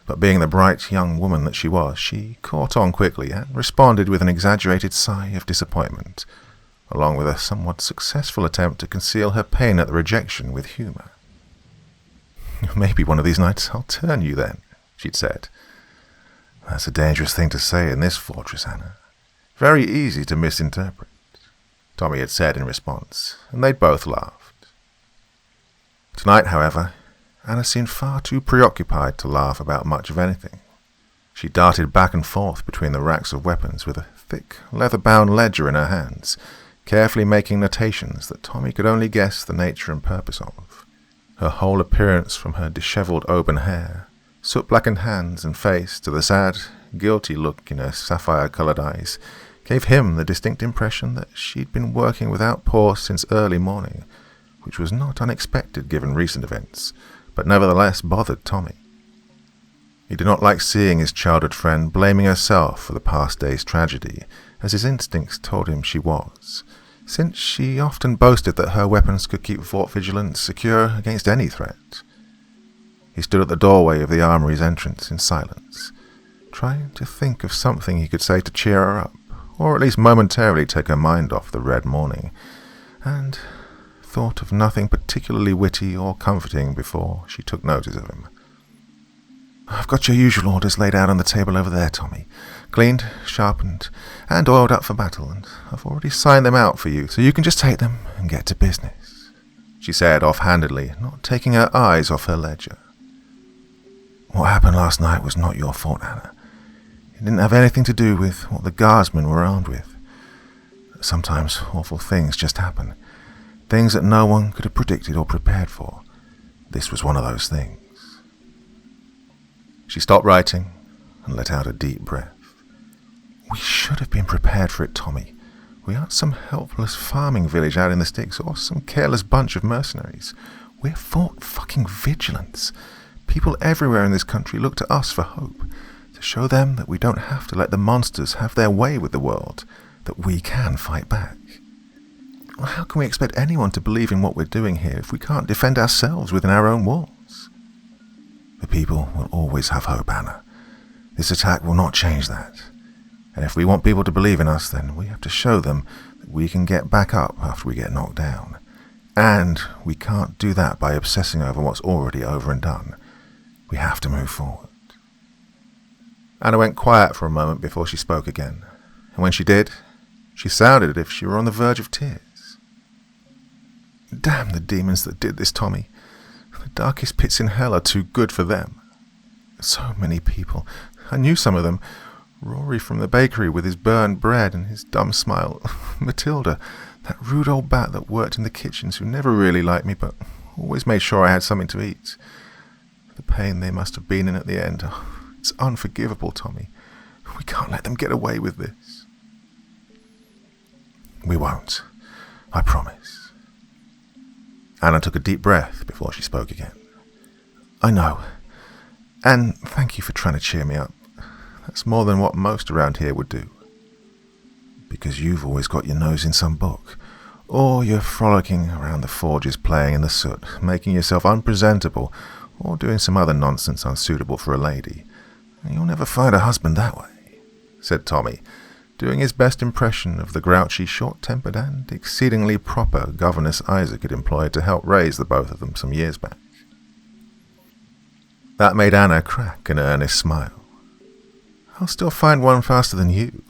but being the bright young woman that she was, she caught on quickly and responded with an exaggerated sigh of disappointment, along with a somewhat successful attempt to conceal her pain at the rejection with humour. "Maybe one of these nights I'll turn you then," she'd said. "That's a dangerous thing to say in this fortress, Anna. Very easy to misinterpret," Tommy had said in response, and they'd both laughed. Tonight, however, Anna seemed far too preoccupied to laugh about much of anything. She darted back and forth between the racks of weapons with a thick, leather-bound ledger in her hands, carefully making notations that Tommy could only guess the nature and purpose of. Her whole appearance, from her dishevelled auburn hair, soot-blackened hands and face, to the sad, guilty look in her sapphire-coloured eyes, gave him the distinct impression that she'd been working without pause since early morning, which was not unexpected given recent events, but nevertheless bothered Tommy. He did not like seeing his childhood friend blaming herself for the past day's tragedy, as his instincts told him she was, since she often boasted that her weapons could keep Fort Vigilance secure against any threat. He stood at the doorway of the armory's entrance in silence, trying to think of something he could say to cheer her up, or at least momentarily take her mind off the red morning, and thought of nothing particularly witty or comforting before she took notice of him. "I've got your usual orders laid out on the table over there, Tommy. Cleaned, sharpened, and oiled up for battle, and I've already signed them out for you, so you can just take them and get to business," she said offhandedly, not taking her eyes off her ledger. "What happened last night was not your fault, Anna. It didn't have anything to do with what the guardsmen were armed with. Sometimes awful things just happen, things that no one could have predicted or prepared for. This was one of those things." She stopped writing and let out a deep breath. "We should have been prepared for it, Tommy. We aren't some helpless farming village out in the sticks or some careless bunch of mercenaries. We're Fort fucking Vigilance. People everywhere in this country look to us for hope, to show them that we don't have to let the monsters have their way with the world, that we can fight back. Well, how can we expect anyone to believe in what we're doing here if we can't defend ourselves within our own walls? The people will always have hope, Anna. This attack will not change that. And if we want people to believe in us, then we have to show them that we can get back up after we get knocked down. And we can't do that by obsessing over what's already over and done. We have to move forward." Anna went quiet for a moment before she spoke again, and when she did, she sounded as if she were on the verge of tears. "Damn the demons that did this, Tommy. The darkest pits in hell are too good for them. So many people. I knew some of them. Rory from the bakery with his burned bread and his dumb smile. Matilda, that rude old bat that worked in the kitchens who never really liked me but always made sure I had something to eat. The pain they must have been in at the end. Oh, it's unforgivable, Tommy. We can't let them get away with this." "We won't. I promise." Anna took a deep breath before she spoke again. "I know. And thank you for trying to cheer me up. That's more than what most around here would do. Because you've always got your nose in some book, or you're frolicking around the forges playing in the soot, making yourself unpresentable, or doing some other nonsense unsuitable for a lady. You'll never find a husband that way," said Tommy, doing his best impression of the grouchy, short-tempered and exceedingly proper governess Isaac had employed to help raise the both of them some years back. That made Anna crack an earnest smile. "I'll still find one faster than you."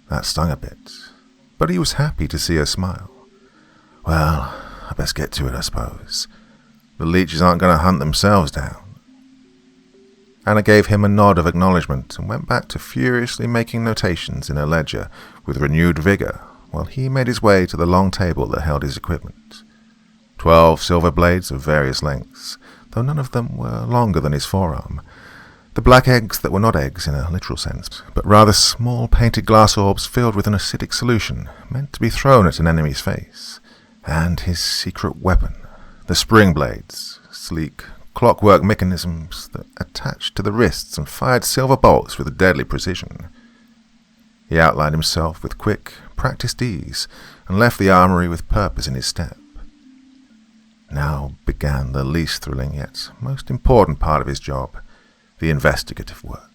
That stung a bit, but he was happy to see her smile. "Well, I best get to it, I suppose. The leeches aren't going to hunt themselves down." Anna gave him a nod of acknowledgement and went back to furiously making notations in her ledger with renewed vigour, while he made his way to the long table that held his equipment. 12 silver blades of various lengths, though none of them were longer than his forearm. The black eggs that were not eggs in a literal sense, but rather small painted glass orbs filled with an acidic solution, meant to be thrown at an enemy's face. And his secret weapon, the spring blades, sleek clockwork mechanisms that attached to the wrists and fired silver bolts with deadly precision. He outlined himself with quick, practiced ease, and left the armory with purpose in his step. Now began the least thrilling yet most important part of his job, the investigative work.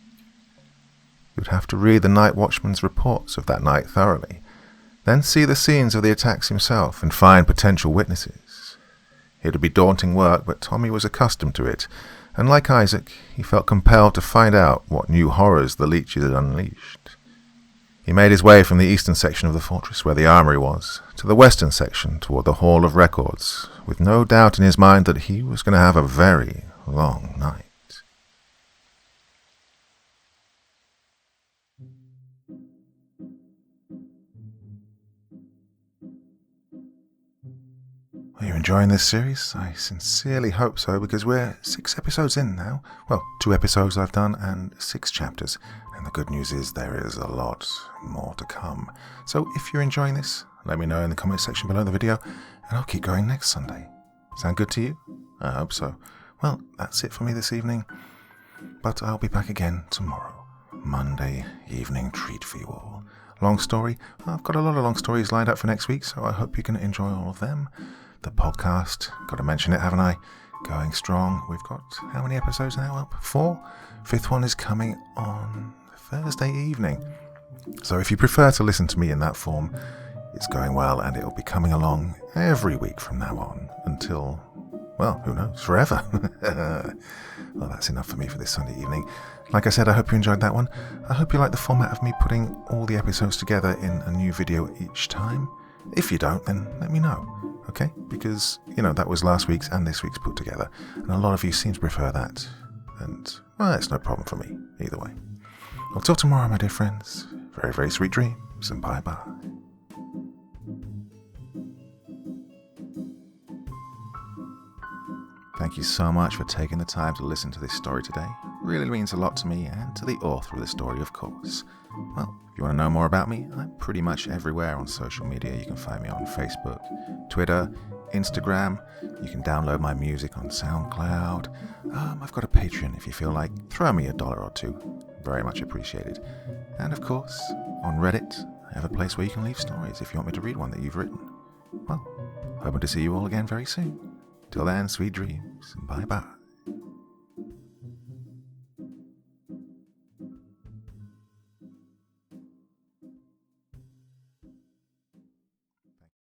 He would have to read the night watchman's reports of that night thoroughly, then see the scenes of the attacks himself and find potential witnesses. It would be daunting work, but Tommy was accustomed to it, and like Isaac, he felt compelled to find out what new horrors the leeches had unleashed. He made his way from the eastern section of the fortress, where the armory was, to the western section toward the Hall of Records, with no doubt in his mind that he was going to have a very long night. Are you enjoying this series? I sincerely hope so, because we're 6 episodes in now. Well, 2 episodes I've done and 6 chapters. And the good news is there is a lot more to come. So if you're enjoying this, let me know in the comment section below the video, and I'll keep going next Sunday. Sound good to you? I hope so. Well, that's it for me this evening, but I'll be back again tomorrow. Monday evening treat for you all. Long story? I've got a lot of long stories lined up for next week, so I hope you can enjoy all of them. The podcast, got to mention it, haven't I? Going strong. We've got how many episodes now up? 4? 5th one is coming on Thursday evening. So if you prefer to listen to me in that form, it's going well, and it'll be coming along every week from now on until, well, who knows, forever. Well, that's enough for me for this Sunday evening. Like I said, I hope you enjoyed that one. I hope you like the format of me putting all the episodes together in a new video each time. If you don't, then let me know, okay? Because, that was last week's and this week's put together, and a lot of you seem to prefer that. And, well, it's no problem for me, either way. Well, till tomorrow, my dear friends. Very, very sweet dreams, and bye-bye. Thank you so much for taking the time to listen to this story today. It really means a lot to me and to the author of the story, of course. Well, if you want to know more about me, I'm pretty much everywhere on social media. You can find me on Facebook, Twitter, Instagram. You can download my music on SoundCloud. I've got a Patreon if you feel like. Throw me $1 or $2. Very much appreciated. And of course, on Reddit, I have a place where you can leave stories if you want me to read one that you've written. Well, hoping to see you all again very soon. Till then, sweet dreams, and bye-bye.